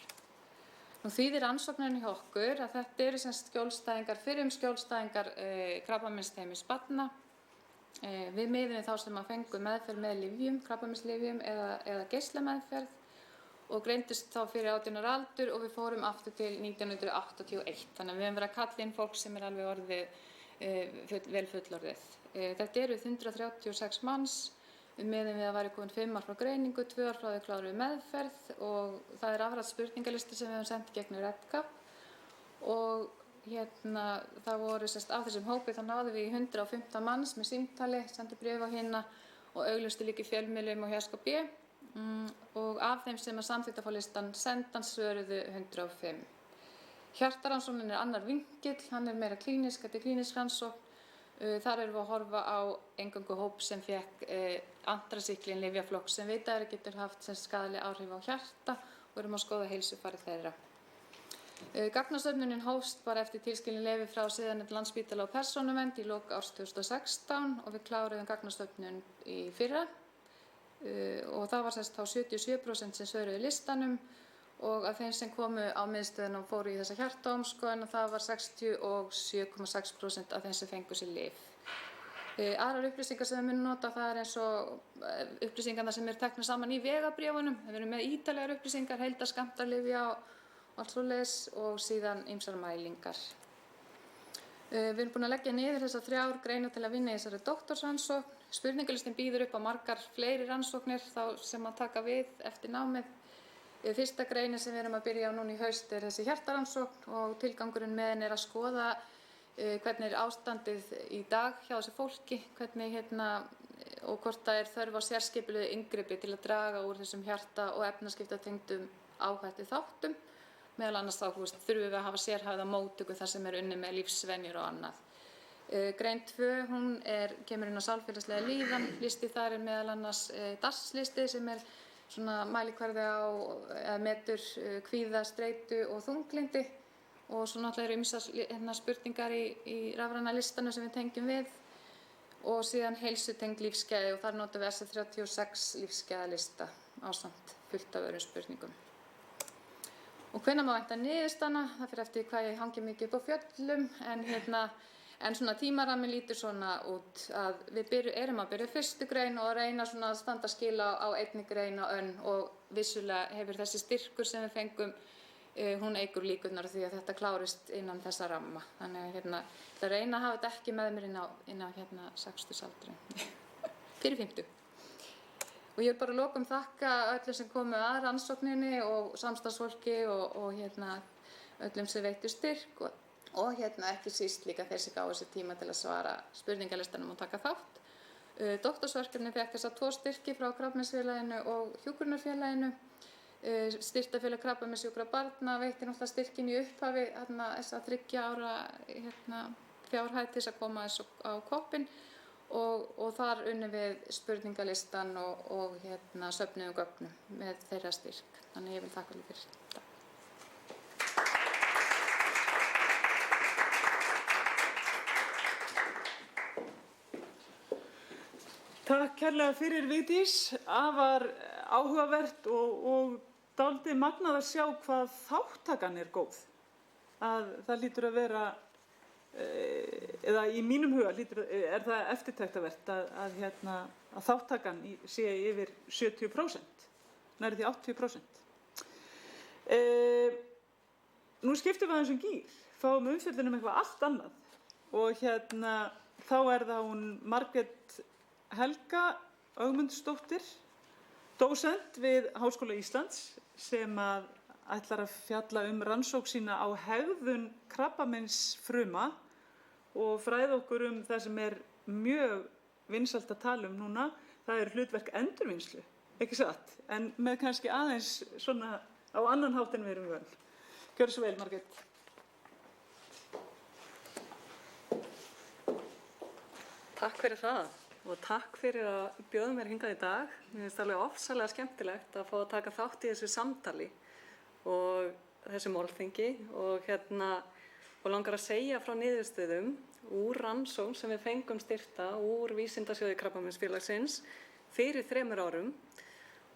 Nú þýðir rannsóknin hjá okkur að þetta eru skjólstæðingar, fyrrum skjólstæðingar krabbameinsteymis barna. Við miðum þá sem fengu meðferð með lyfjum, krabbameinslyfjum eða geislameðferð og greindust þá fyrir 18 ára aldur og við fórum aftur til 1981. Þannig að við höfum verið að kalla inn fólk sem er alveg orðið vel fullorðið. Þetta eru 136 manns, við miðum við að væri komin 5 ár frá greiningu, 2 ár frá því kláruðu meðferð og það er afrætt spurningalisti sem við höfum sendið gegnum REDCap og það voru af þessum hópi þá náðum við í 115 manns með símtali, sendi bréf á hina og auglýstu líka í fjölmiðlum og hjá SKB og af þeim sem samþykktu að fá listan sendan svöruðu 105. Hjartarannsóknin er annar vinkill, hann er meira klínisk, þetta er klínisk rannsókn. Þar erum við að horfa á eingöngu hóp sem fékk antrasyklin lyfjaflokk sem vitaðri getur haft skaðleg áhrif á hjarta og erum að skoða heilsufari þeirra. Gagnasöfnunin hófst bara eftir tilskilin leyfi frá siðanefnd Landspítala og Persónuvernd í lok árs 2016 og við kláruðum gagnasöfnun í fyrra og það var þá 77% sem svöruðu listanum og af þeim sem komu á miðstöðina og fóru í þessa hjartaómskoðun það var 67,6% af þeim sem fengu sér lyf. Aðrar upplýsingar sem við munum nota það er eins og upplýsingarnar sem eru teknar saman í vegabréfunum. Við erum með ítarlegar upplýsingar, heildarskammtalyfja og allt svoleiðis og síðan ýmsar mælingar. Við erum búin að leggja niður þessar 3 greinar til að vinna í þessari doktorsrannsókn. Spurningalistin býður upp á margar fleiri rannsóknir þá sem að taka við eftir námið. Fyrsta greinin sem við erum að byrja á núna í haust er þessi hjartarannsókn og tilgangurinn með henni er að skoða hvernig er ástandið í dag hjá þessu fólki, hvernig og hvort það er þörf á sérskipulegu inngripi til að draga úr þessum hjarta- og efnaskiptatengdum áhættu þáttum. Meðal annars þá þurfum við að hafa sérhæfða móttöku þar sem er unnið með lífsvenjur og annað. Grein 2, hún kemur inn á sálfélagslega líðan. Listi þar er meðal annars DASS-listi sem er svona mælikvarði á eða metur kvíða, streitu og þunglyndi og svo náttúrulega eru ýmsar spurningar í rafræna listanum sem við tengjum við og síðan heilsutengd lífsgæði og þar notum við SF36 lífsgæðalista ásamt fullt af öðrum spurningum. Og hvenær má vænta niðurstaðna? Það fer eftir hvað ég hangi mikið upp á fjöllum, en svona tímarammi lítur svona út að við erum að byrja fyrstu grein og reyna svona að standa skil á einni grein á önn, og vissulega hefur þessi styrkur sem við fengum, hún eykur líkurnar því að þetta klárist innan þessa ramma. Þannig að það reyna að hafa þetta ekki með mér inn á 60-aldurinn, fyrir 50. Og ég vil bara að lokum þakka öllum sem komu að rannsókninni og samstarfsfólki og öllum sem veittu styrk og ekki síst líka þeir sem gáfu sér tíma til að svara spurningalistanum og taka þátt. Doktorsverkefni fékk þessa 2 styrki frá Krabbameinsfélaginu og Hjúkrunarfélaginu. Styrktarfélag krabbameinssjúkra barna veitti náttúrulega styrkin í upphafi þessa 3 ára fjárhæð til þess að koma þessu á koppinn. Og þar unnum við spurningalistan og söfnuðum gögnum með þeirra styrk. Þannig ég vil þakka alveg fyrir þetta. Takk kærlega fyrir, Vigdís. Afar áhugavert og dálítið magnað að sjá hvað þátttakan er góð. Að það lítur að vera, eða í mínum huga er það eftirtektarvert að þáttakan sé yfir 70%, nærri því 80%. Nú skiptum við aðeins gír, fáum umfjöllun eitthvað allt annað, og þá er það hún Margrét Helga Ögmundsdóttir, dósent við Háskóla Íslands, sem ætlar að fjalla rannsókn sína á hegðun krabbameinsfruma og fræða okkur það sem er mjög vinsælt að tala núna. Það er hlutverk endurvinnslu, ekki satt, en með kannski aðeins svona á annan hátt en við erum vön. Gjörðu svo vel, Margrét. Takk fyrir það og takk fyrir að bjóða mér hingað í dag. Mér finnst alveg ofsalega skemmtilegt að fá að taka þátt í þessu samtali og þessu málþingi og langar að segja frá niðurstöðum úr rannsókn sem við fengum styrkta úr Vísindasjóði Krabbameinsfélagsins fyrir 3 árum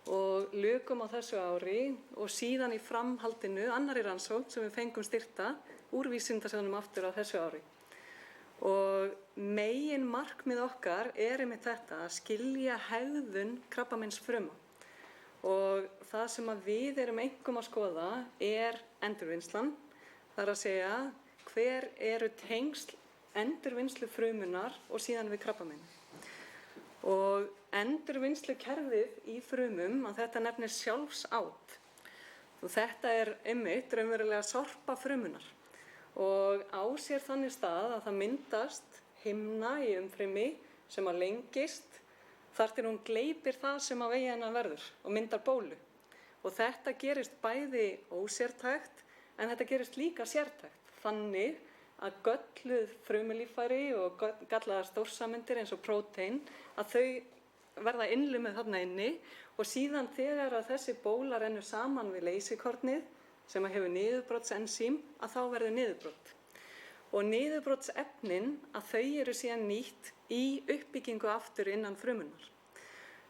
og lukum á þessu ári og síðan í framhaldinu annarri rannsókn sem við fengum styrkta úr Vísindasjóðnum aftur á þessu ári. Og megin markmið okkar er einmitt þetta að skilja hegðun krabbameinsfruma. Og það sem við erum einkum að skoða er endurvinnslan. Það er að segja hver eru tengsl endurvinnslufrumunar og síðan við krabbameini. Og endurvinnslukerfið í frumum, að þetta nefnist sjálfsát. Og þetta er einmitt raunverulega sorpa frumunar. Og á sér þannig stað að það myndast himna í umfrymi sem að lengist þar til hún gleypir það sem að vegi hennar verður og myndar bólu. Og þetta gerist bæði ósértækt en þetta gerist líka sértækt. Þannig að gölluð frumulíffæri og gallaðar stórsameindir eins og prótein að þau verða innlimuð þarna inni og síðan þegar að þessi bóla rennur saman við leysikornið sem að hefur niðurbrotsensím að þá verður niðurbrot. Og niðurbrotsefnin að þau eru síðan nýtt í uppbyggingu aftur innan frumunar.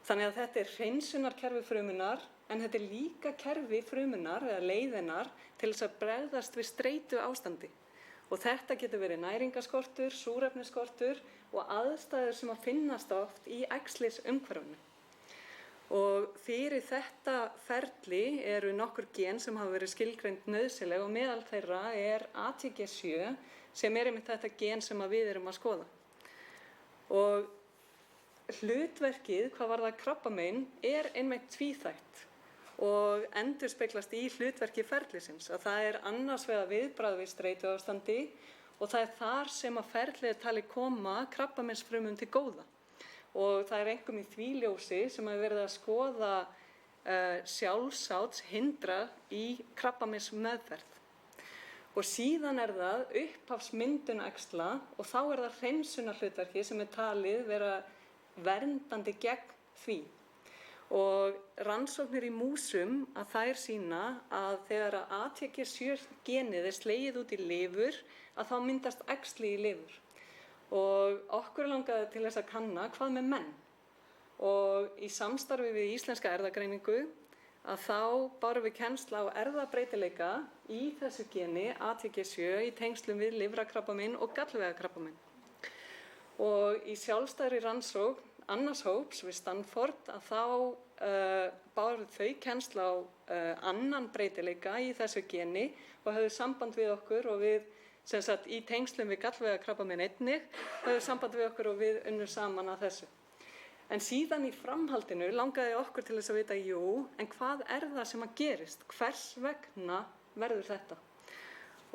Þannig að þetta er hreinsunarkerfi frumunar en þetta er líka kerfi frumunar eða leiðinar til þess að bregðast við streitu ástandi. Og þetta getur verið næringaskortur, súrefnisskortur og aðstæður sem að finnast oft í æxlisumhverfinu. Og fyrir þetta ferli eru nokkur gen sem hafa verið skilgreind nauðsynleg og meðal þeirra er ATG7 sem er einmitt þetta gen sem við erum að skoða. Og hlutverkið, hvað varðar krabbamein, er einmitt tvíþætt og endurspeglast í hlutverki ferlisins. Að það er annars vegar viðbragð við streituástandi og það er þar sem að ferlið er talið koma krabbameinsfrumum til góða. Og það er einkum í því ljósi sem að verið að skoða sjálfsátshindra í krabbameinsmeðferð. Og síðan er það upphafsmyndun æxla og þá er það hreinsunarhlutverki sem er talið vera verndandi gegn því. Og rannsóknir í músum að þær sýna að þegar að ATG7 genið er slegið út í lifur að þá myndast æxli í lifur. Og okkur langaði til þess að kanna hvað með menn. Og í samstarfi við Íslenska erfðagreiningu að þá bárum við kennslu á erfðabreytileika í þessu geni ATG7 í tengslum við lifrarkrabbamein og gallvegakrabbamein. Og í sjálfstæðri rannsókn annars hóps við Stanford að þá báru þau kennslu á annan breytileika í þessu geni og höfðu samband við okkur og við sem sagt í tengslum við gallvegakrabbamein einnig höfðu samband við okkur og við unnum saman að þessu. En síðan í framhaldinu langaði okkur til þess að vita, en hvað það sem að gerist? Hvers vegna verður þetta?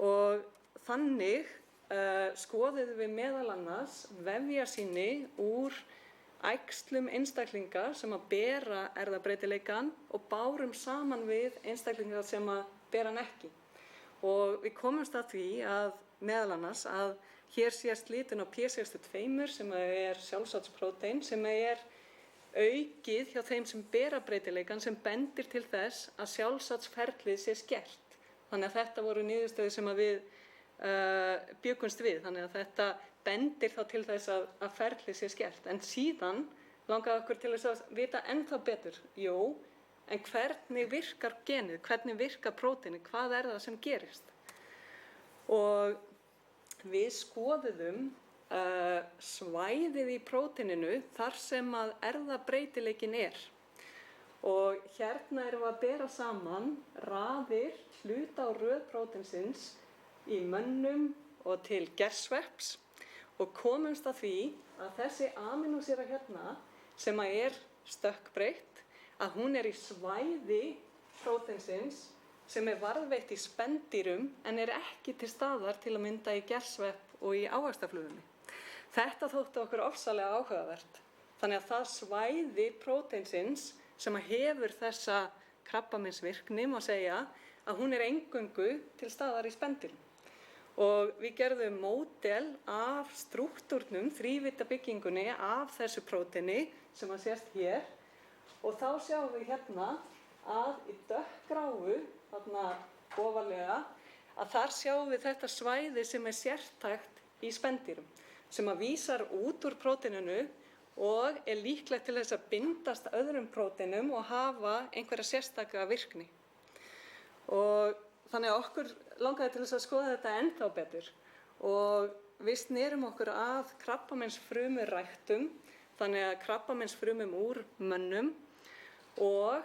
Og þannig skoðuðum við meðal annars vefjasýni úr æxlum einstaklinga sem að bera erfðabreytileikann og bárum saman við einstaklinga sem að bera hann ekki. Og við komumst að því að meðal annars að hér sést litinn á P62 sem er sjálfsátsprótein sem er aukið hjá þeim sem bera breytileikann sem bendir til þess að sjálfsátsferlið sé skert. Þannig að þetta voru niðurstöður sem að við bjuggumst við. Þannig að þetta bendir þá til þess að ferlið sé skert. En síðan langaði okkur til þess að vita ennþá betur. En hvernig virkar genið? Hvernig virkar próteinið? Hvað það sem gerist? Og við skoðuðum svæðið í próteininu þar sem að erfðabreytileikinn er. Og hérna erum við að bera saman raðir hluta og röð próteinsins í mönnum og til gersvepps og komumst að því að þessi amínósýra hérna sem að er stökkbreytt, að hún er í svæði próteinsins sem er varðveitt í spendýrum en er ekki til staðar til að mynda í gersvepp og í ávaxtaflugunni. Þetta þótti okkur ofsalega áhugavert. Þannig að það svæði próteinsins sem hefur þessa krabbameinsvirkni má segja að hún er eingöngu til staðar í spendýrum. Og við gerðum módel af strúktúrnum, þrívítabyggingunni af þessu próteini sem að sést hér og þá sjáum við hérna að í dökkgráu, þarna ofarlega, að þar sjáum við þetta svæði sem er sértækt í spendýrum, sem að vísar út úr próteininu og er líklegt til þess að bindast öðrum próteinum og hafa einhverja sérstaka virkni. Og þannig að okkur langaði til þess að skoða þetta ennþá betur og við snerum okkur að krabbameinsfrumuræktum, þannig að krabbameinsfrumum úr mönnum og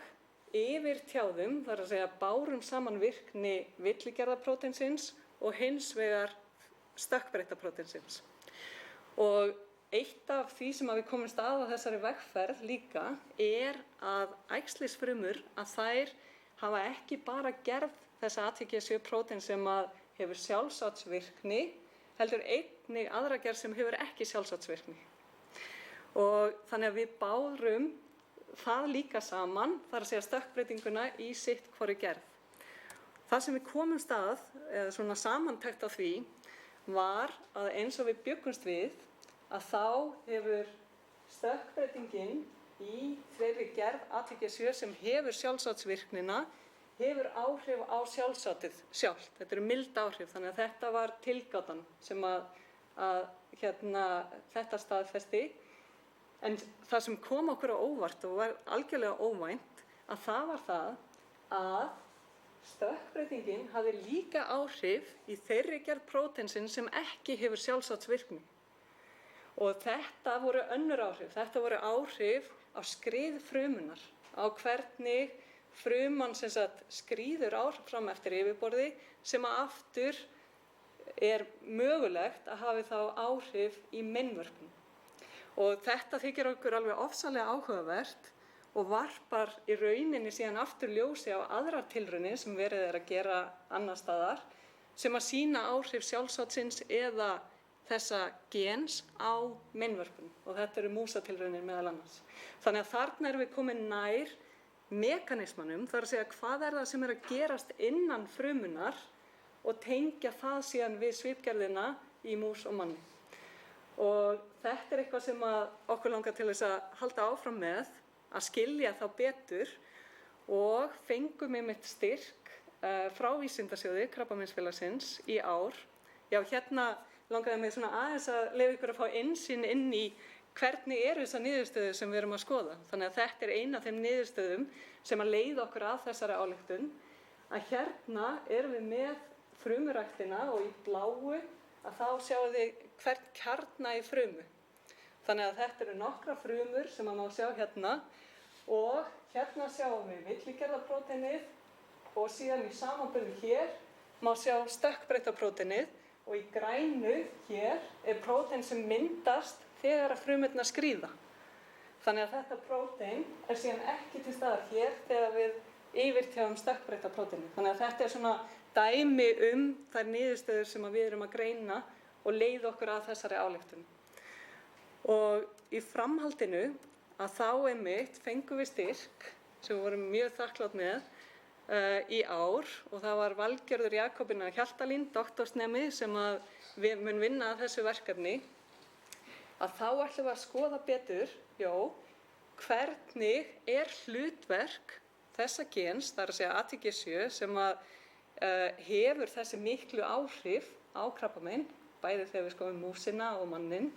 yfirtjáðum, þar að segja bárum saman virkni villigerðapróteinsins og hins vegar stökkbreytta próteinsins. Og eitt af því sem við komumst að á þessari vegferð líka er að æxlisfrumur að þær hafa ekki bara gerð þessa ATG7 prótein sem að hefur sjálfsátsvirkni, heldur einnig aðra gerð sem hefur ekki sjálfsátsvirkni. Og þannig að við bárum það líka saman, þar að segja stökkbreytinguna í sitt hvorri gerð. Það sem við komumst að, eða svona samantekt á því, var að eins og við bjuggumst við, að þá hefur stökkbreytingin í þeirri gerð ATG7 sem hefur sjálfsátsvirknina, hefur áhrif á sjálfsátið sjálft. Þetta eru mild áhrif, þannig að þetta var tilgátan sem þetta staðfesti. En það sem kom okkur á óvart og var algjörlega óvænt, að það var það að stökkbreytingin hafði líka áhrif í þeirri gerð próteinsins sem ekki hefur sjálfsátsvirkni. Og þetta voru önnur áhrif. Þetta voru áhrif á skrið frumunar, á hvernig fruman sem sagt skríður áfram eftir yfirborði sem að aftur er mögulegt að hafi þá áhrif í meinvörpum. Og þetta þykir okkur alveg ofsalega áhugavert og varpar í rauninni síðan aftur ljósi á aðrar tilraunir sem verið er að gera annars staðar sem að sýna áhrif sjálfsátsins eða þessa gens á meinvörpum og þetta eru músatilraunir meðal annars. Þannig að þarna erum við komin nær mekanismanum, þar að segja hvað er það sem er að gerast innan frumunar og tengja það síðan við svipgerðina í mús og manni. Og þetta er eitthvað sem okkur langar til þess að halda áfram með, að skilja þá betur og fengum einmitt styrk frá Vísindasjóði Krabbameinsfélagsins í ár. Já, hérna langaði mig svona aðeins að leyfa ykkur að fá innsýn inn í hvernig eru þessar niðurstöður sem við erum að skoða. Þannig að þetta er ein af þeim niðurstöðum sem að leiða okkur að þessari ályktun, að hérna erum við með frumuræktina og í bláu að þá sjáum við hvern kjarna í frumu. Þannig að þetta eru nokkra frumur sem að má sjá hérna og hérna sjáum við villigerðarpróteinið og síðan í samanburði hér má sjá stökkbreytapróteinið og í grænu hér er prótein sem myndast þegar að frumurnar skríða. Þannig að þetta prótein er síðan ekki til staðar hér þegar við yfirtjáum stökkbreytapróteinið. Þannig að þetta er svona dæmi þær niðurstöður sem við erum að greina og leiða okkur að þessari ályktun. Og í framhaldinu að þá einmitt fengum við styrk sem við vorum mjög þakklát með í ár og það var Valgerður Jakobína Hjaltalín, doktorsnemi sem að við mun vinna að þessu verkefni, að þá ætlum við að skoða betur, hvernig er hlutverk þessa gens, það er að segja ATG7, sem að hefur þessi miklu áhrif á krabbamein, bæði þegar við skoðum músina og mannin.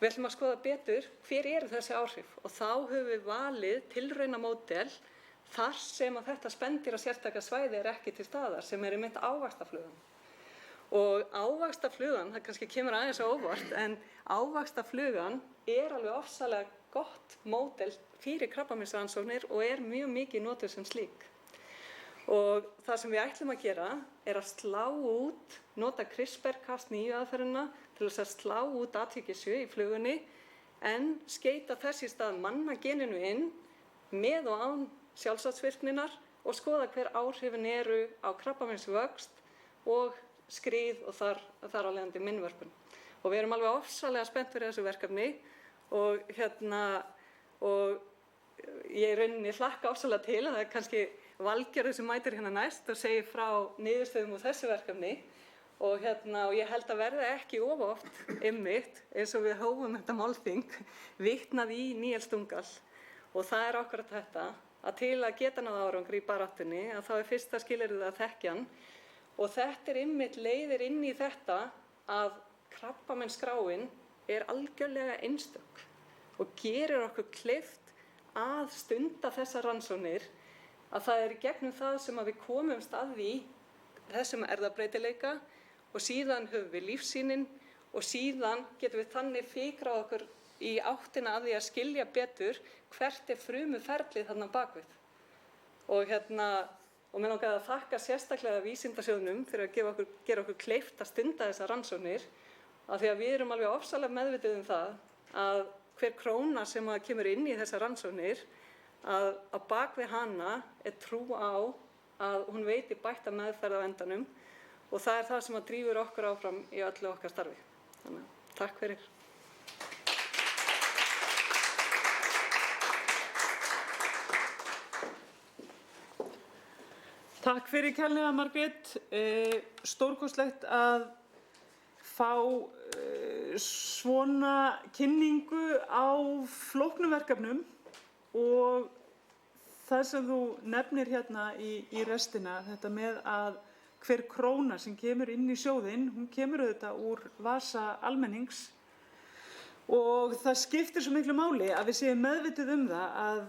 Við ætlum að skoða betur hver eru þessi áhrif og þá höfum við valið tilraunamódel þar sem að þetta spendýra sérstaka svæði er ekki til staðar, sem er einmitt ávaxtaflugan. Og ávaxtaflugan, það kannski kemur aðeins á óvart, en ávaxtaflugan er alveg ofsalega gott módel fyrir krabbameinsrannsóknir og er mjög mikið notuð sem slík. Og það sem við ætlum að gera er að slá út, nota CRISPR-Cas9 aðferðina til þess að slá út ATG7 í flugunni en skeyta þess í stað mannageninu inn með og án sjálfsaftsvirkninar og skoða hver áhrifin eru á krabbameinsvöxt og skrið og þar af leiðandi mynnvörpun. Og við erum alveg ofsalega spennt fyrir þessu verkefni og ég í rauninni hlakka ofsalega til að það er kannski Valgerður sem mætir hérna næst og segir frá niðurstöðum úr þessu verkefni og ég held að verða ekki of oft einmitt eins og við hófum þetta málþing vitnað í Níels Stungall og það er akkúrat þetta að til að geta náð árangri í baráttunni að þá er fyrsta skilyrðið að þekkja hann og þetta er einmitt leiðir inn í þetta að krabbameinsskráin er algjörlega einstök og gerir okkur kleift að stunda þessar rannsóknir að það er í gegnum það sem að við komumst að því þessum erfðabreytileika og síðan höfum við lífsýnin og síðan getum við þannig fikrað okkur í áttina að því að skilja betur hvert er frumuferlið þarna bakvið. Og mér langaði að þakka sérstaklega Vísindasjóðnum fyrir að gera okkur kleift að stunda þessar rannsóknir af því að við erum alveg ofsalega meðvituð það að hver króna sem að kemur inn í þessar rannsóknir að bakvið hana er trú á að hún veiti bætta meðferð á endanum og það er það sem að drífur okkur áfram í öllu okkar starfi. Þannig að takk fyrir. Takk fyrir kærlega, Margrét. Stórkostlegt að fá svona kynningu á flóknum verkefnum og það sem þú nefnir hérna í restina, þetta með að hver króna sem kemur inn í sjóðinn, hún kemur auðvitað úr vasa almennings og það skiptir svo miklu máli að við séum meðvituð það að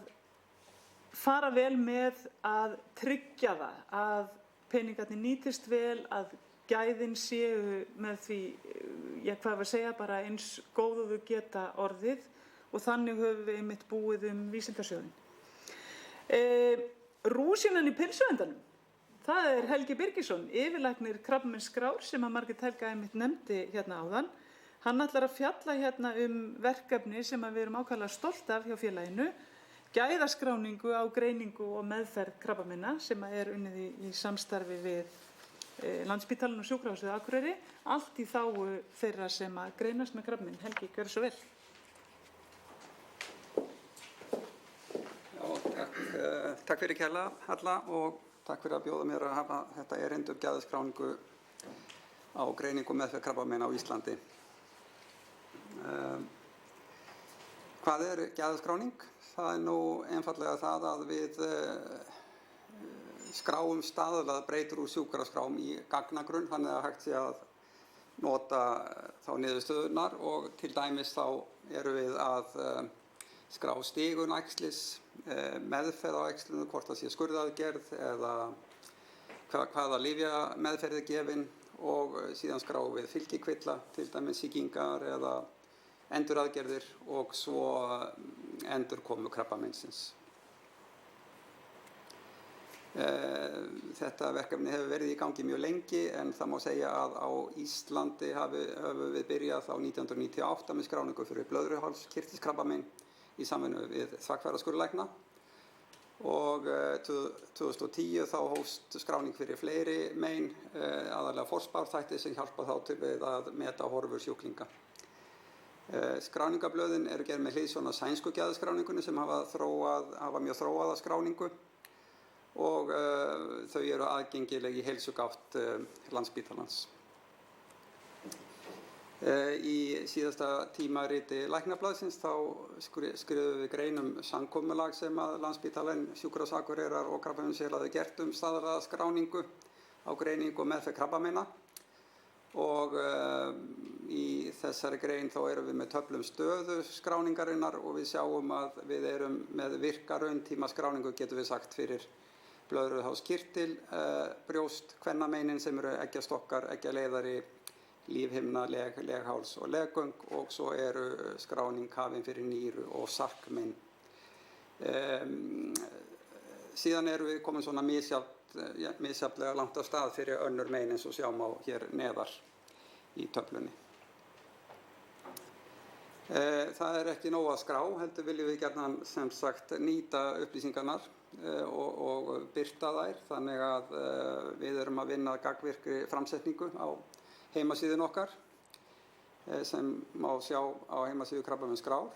fara vel með að tryggja það að peningarnir nýtist vel, að gæðin séu með því, hvað var að segja, bara eins góð og þau geta orðið og þannig höfum við einmitt búið Vísindasjóðinn. Rúsínan í pylsuendanum, það er Helgi Birgisson, yfirlæknir krabbameinsskrár sem að Margrét Helga einmitt nefndi hérna áðan. Hann ætlar að fjalla hérna verkefni sem að við erum ákaflega stolt af hjá félaginu, gæðaskráningu á greiningu og meðferð krabbameina sem er unnið í samstarfi við Landspítalann og Sjúkrahúsið á Akureyri, allt í þágu þeirra sem að greinast með krabbamein. Helgi, gjörðu svo vel. Takk fyrir kærlega, Halla, og takk fyrir að bjóða mér að hafa þetta erindi gæðaskráningu á greiningu og meðferð krabbameina á Íslandi. Hvað er gæðaskráning? Það er nú einfaldlega það að við skráum staðlaðar breytur úr sjúkraskrám í gagnagrunn þannig að hægt sé að nota þá niðurstöðurnar og til dæmis þá erum við að skrá stigun æxlis, meðferð á æxlinu, hvort það sé skurðaðgerð eða hvaða lyfjameðferð er gefin og síðan skráum við fylgikvilla, til dæmis sýkingar eða enduraðgerðir og svo endurkomu krabbameinsins. Þetta verkefni hefur verið í gangi mjög lengi en það má segja að á Íslandi höfum við byrjað á 1998 með skráningu fyrir blöðruhálskirtilskrabbamein í samvinnu við þvagfæraskurðlækna og 2010 þá hófst skráning fyrir fleiri mein, aðallega forspárþætti sem hjálpa þá til við að meta horfur sjúklinga. Skráningablöðin eru gerð með hliðsjón af sænsku geðskráningunni sem hafa mjög þróaða skráningu og þau eru aðgengileg í heilsugátt Landspítalans. Í síðasta tímariti Læknablaðsins þá skrifuðum við grein samkomulag sem að Landspítalinn, Sjúkrahús Akureyrar og Krabbameinsfélagið hafa gert staðlaða skráningu á greiningu og meðferð krabbameina og í þessari grein þá erum við með töflu stöðu skráningarinnar og við sjáum að við erum með virka rauntíma skráningu, getum við sagt, fyrir blöðruhálskirtil, brjóst, kvennameinin sem eru eggjastokkar, eggjaleiðari, lífhimna, legháls og leggöng og svo eru skráning hafin fyrir nýru og sarkmein. Síðan erum við komin svona misjafnlega langt á stað fyrir önnur mein eins og sjá má hér neðar í töflunni. Það er ekki nóg að skrá, heldur viljum við gjarnan sem sagt nýta upplýsingarnar og birta þær, þannig að við erum að vinna gagnvirkri framsetningu á heimasíðun okkar sem má sjá á heimasíðu Krabbameinskrár.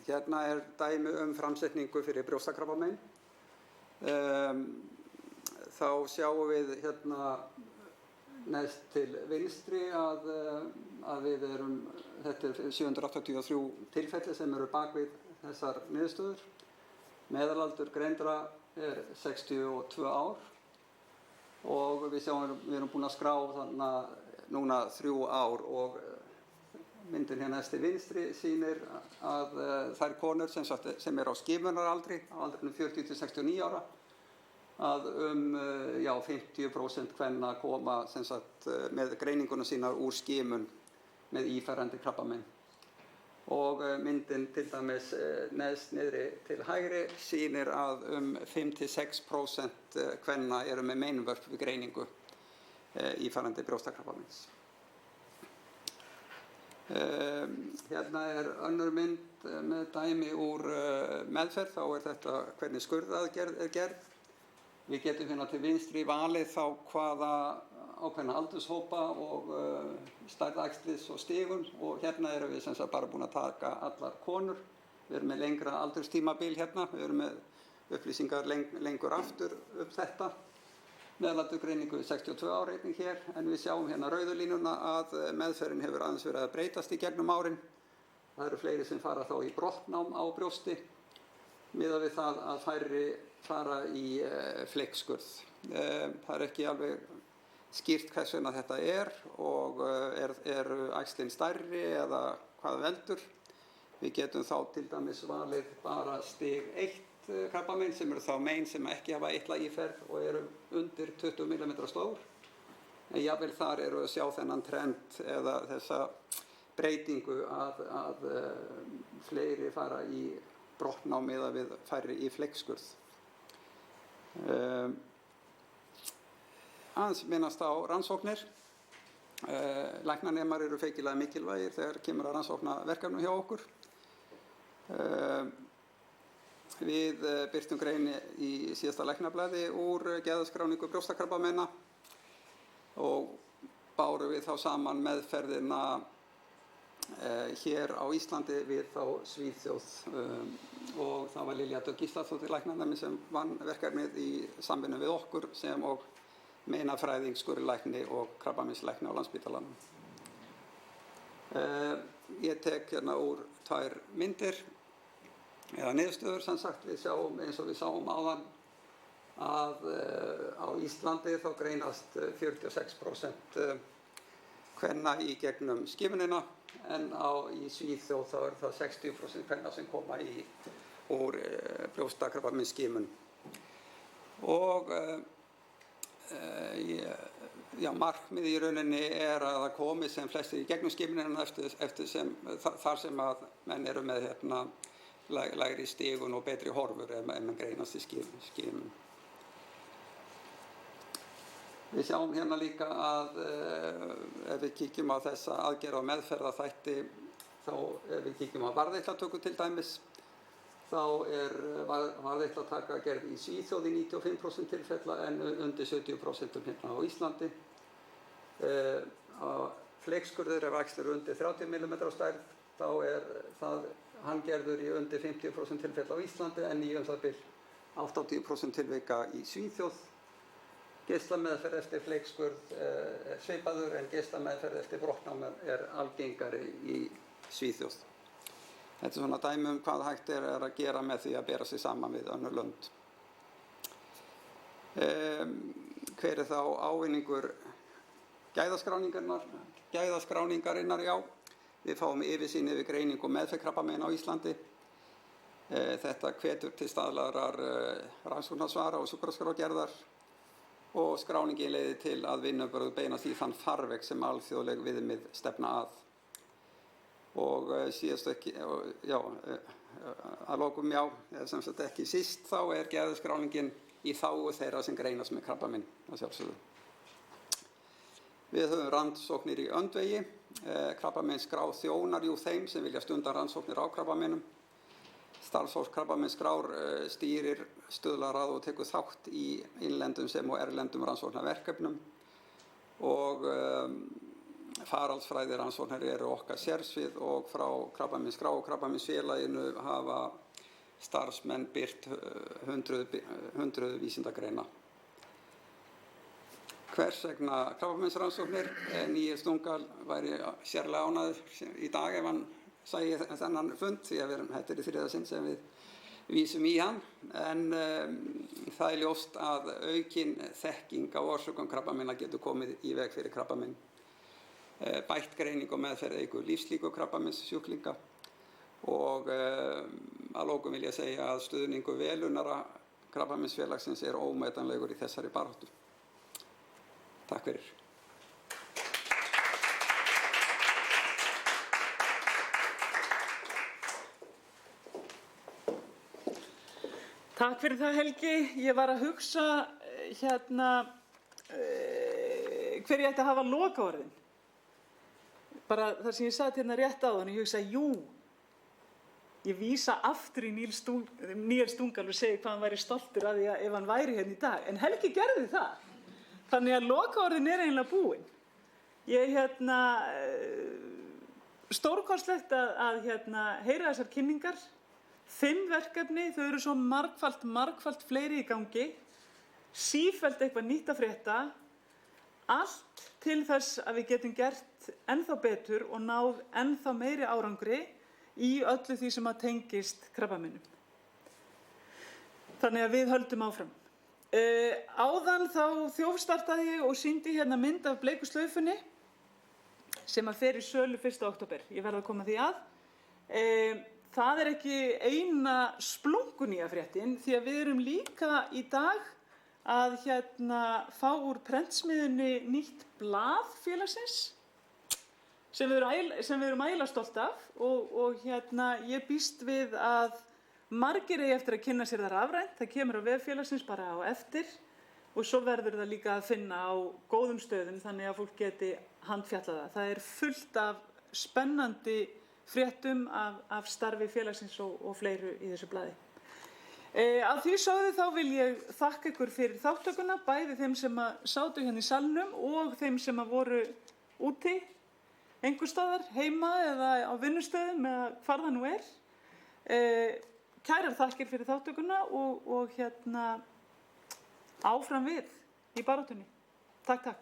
Hérna er dæmi framsetningu fyrir brjóstakrabbamein. Þá sjáum við hérna neðst til vinstri að við erum, þetta er 783 tilfelli sem eru bakvið þessar niðurstöður. Meðalaldur greindra er 62 ár og við sjáum við erum búin að skrá þarna núna 3 ár og myndin hérna neðst til vinstri sýnir að þær konur sem eru á skimunaraldri, á aldrinum 40 til 69 ára, að 50% kvenna koma sem sagt með greininguna sína úr skimun með íferrandi krabbamein. Og myndin til dæmis neðst niðri til hægri sýnir að 5-6% kvenna eru með meinvörp við greiningu íferrandi brjóstakrabbameins. Hérna er önnur mynd með dæmi úr meðferð, þá er þetta hvernig skurðaðgerð er gerð. Við getum hérna til vinstri valið þá hvaða ákveðna aldurshópa og stærð æxlis og stigum og hérna erum við sem sagt bara búin að taka allar konur. Við erum með lengra aldurstímabil hérna, við erum með upplýsingar lengur aftur þetta. Meðalaldurgreiningu 62 ára einnig hér, en við sjáum hérna rauðu línuna að meðferðin hefur aðeins verið að breytast í gegnum árin. Það eru fleiri sem fara þá í brottnám á brjósti, miðað við það að færri fara í fleikskurð. Það er ekki alveg skýrt hvers vegna þetta er og er æxlin stærri eða hvað veldur. Við getum þá til dæmis valið bara stig 1 krabbamein sem eru þá mein sem ekki hafa eitla íferð og eru undir 20 mm stór. En jafnvel þar eru að sjá þennan trend eða þessa breytingu að fleiri fara í brottnám eða við færri í fleikskurð. Aðeins minnast á rannsóknir. Læknanemar eru feikilega mikilvægir þegar kemur að rannsóknarverkefnum hjá okkur. Við birtum grein í síðasta læknablaði úr geðskráningu brjóstakrabbameina og bárum við þá saman meðferðina hér á Íslandi við þá Svíþjóð og það var Lilja Dögg Gísladóttir læknanemi sem vann verkefnið í samvinnu við okkur sem og meinafræðing, skurðlækni og krabbameinslækni á Landspítalanum. Ég tek hérna úr 2 myndir eða niðurstöður sem sagt. Við sjáum eins og við sáum áðan að á Íslandi þá greinast 46% kvenna í gegnum skimunina, en í Svíþjóð þá er það 60% kvenna sem koma úr brjóstakrabbameinsskimun. Og markmiðið í rauninni er að það komi sem flestir í gegnum skimunina þar sem að menn eru með lægri stigun og betri horfur ef menn greinast í skimun. Við sjáum hérna líka að ef við kíkjum á þessa aðgerð- og meðferðarþætti, þá ef við kíkjum á varðeillatöku til dæmis, þá er varðeillataka gerð í Svíþjóð í 95% tilfella en undir 70% hérna á Íslandi. Fleikskurður ef æxli er undir 30 mm á stærð, þá er hann gerður í undir 50% tilfella á Íslandi en í það bil 80% tilvika í Svíþjóð. Geislameðferð eftir fleikskurð er svipaður en geislameðferð eftir brottnám er algengari í Svíþjóð. Þetta er svona dæmi hvað hægt er að gera með því að bera sig saman við önnur lönd. Hver er þá ávinningur gæðaskráningarinnar? Já, við fáum yfirsýn yfir greiningu og meðferð krabbameina á Íslandi. Þetta hvetur til staðlaðrar rannsóknarsvara og sjúkraskrárgerðar og skráningin leiðir til að vinnubrögð beinast í þann farveg sem alþjóðleg viðmið stefna að. Og síðast ekki, að lokum sem sagt ekki síst, þá er gæðaskráningin í þágu þeirra sem greinast með krabbamein, að sjálfsögðu. Við höfum rannsóknir í öndvegi, krabbameinsskrá þjónar þeim sem vilja stunda rannsóknir á krabbameinum. Starfsfólk krabbameinsskrár stýrir, stuðlar að og tekur þátt í innlendum sem og erlendum rannsóknarverkefnum og faraldsfræði rannsóknir eru okkar sérsvið og frá krabbameinsskrá og krabbameinsfélaginu hafa starfsmenn birt hundruð vísindagreina. Hvers vegna krabbameinsrannsóknir? Níels Dungal væri sérlega ánægður í dag ef hann sæi þennan fund, því að þetta er í þriðja sinn sem við vísum í hann, en það er ljóst að aukin þekking á orsökum krabbameina getur komið í veg fyrir krabbamein. Bætt greining og meðferð eykur lífslíkur krabbameinssjúklinga og að lokum vil ég segja að stuðningur velunara Krabbameinsfélagsins er ómetanlegur í þessari baráttu. Takk fyrir. Takk fyrir það, Helgi. Ég var að hugsa hver ég ætti að hafa lokaorðin. Bara þar sem ég sat hérna rétt áðan, ég hugsa, ég vísa aftur í Níels Dungal og segi hvað hann væri stoltur af því ef hann væri hérna í dag. En Helgi gerði það. Þannig að lokaorðin er eiginlega búin. Stórkostlegt að heyra þessar kynningar. 5 verkefni, þau eru svo margfalt fleiri í gangi, sífellt eitthvað nýtt að frétta, allt til þess að við getum gert ennþá betur og náð ennþá meiri árangri í öllu því sem að tengist krabbameinum. Þannig að við höldum áfram. Áðan þá þjófstartaði ég og sýndi hérna mynd af bleiku slaufunni sem að fer í sölu 1. október. Ég verð að koma því að. Það er ekki eina splunkunýja fréttin, því að við erum líka í dag að fá úr prentsmiðjunni nýtt blað félagsins sem við erum ægilega stolt af og ég býst við að margir eigi eftir að kynna sér það rafrænt. Það kemur á vef félagsins bara á eftir og svo verður það líka að finna á góðum stöðum þannig að fólk geti handfjallað það. Það er fullt af spennandi fréttum af starfi félagsins og fleiru í þessu blaði. Að því sögðu þá vil ég þakka ykkur fyrir þáttökuna, bæði þeim sem sátu hérna í salnum og þeim sem voru úti, einhvers staðar, heima eða á vinnustöðum eða hvar það nú er. Kærar þakkir fyrir þáttökuna og áfram við í baráttunni. Takk.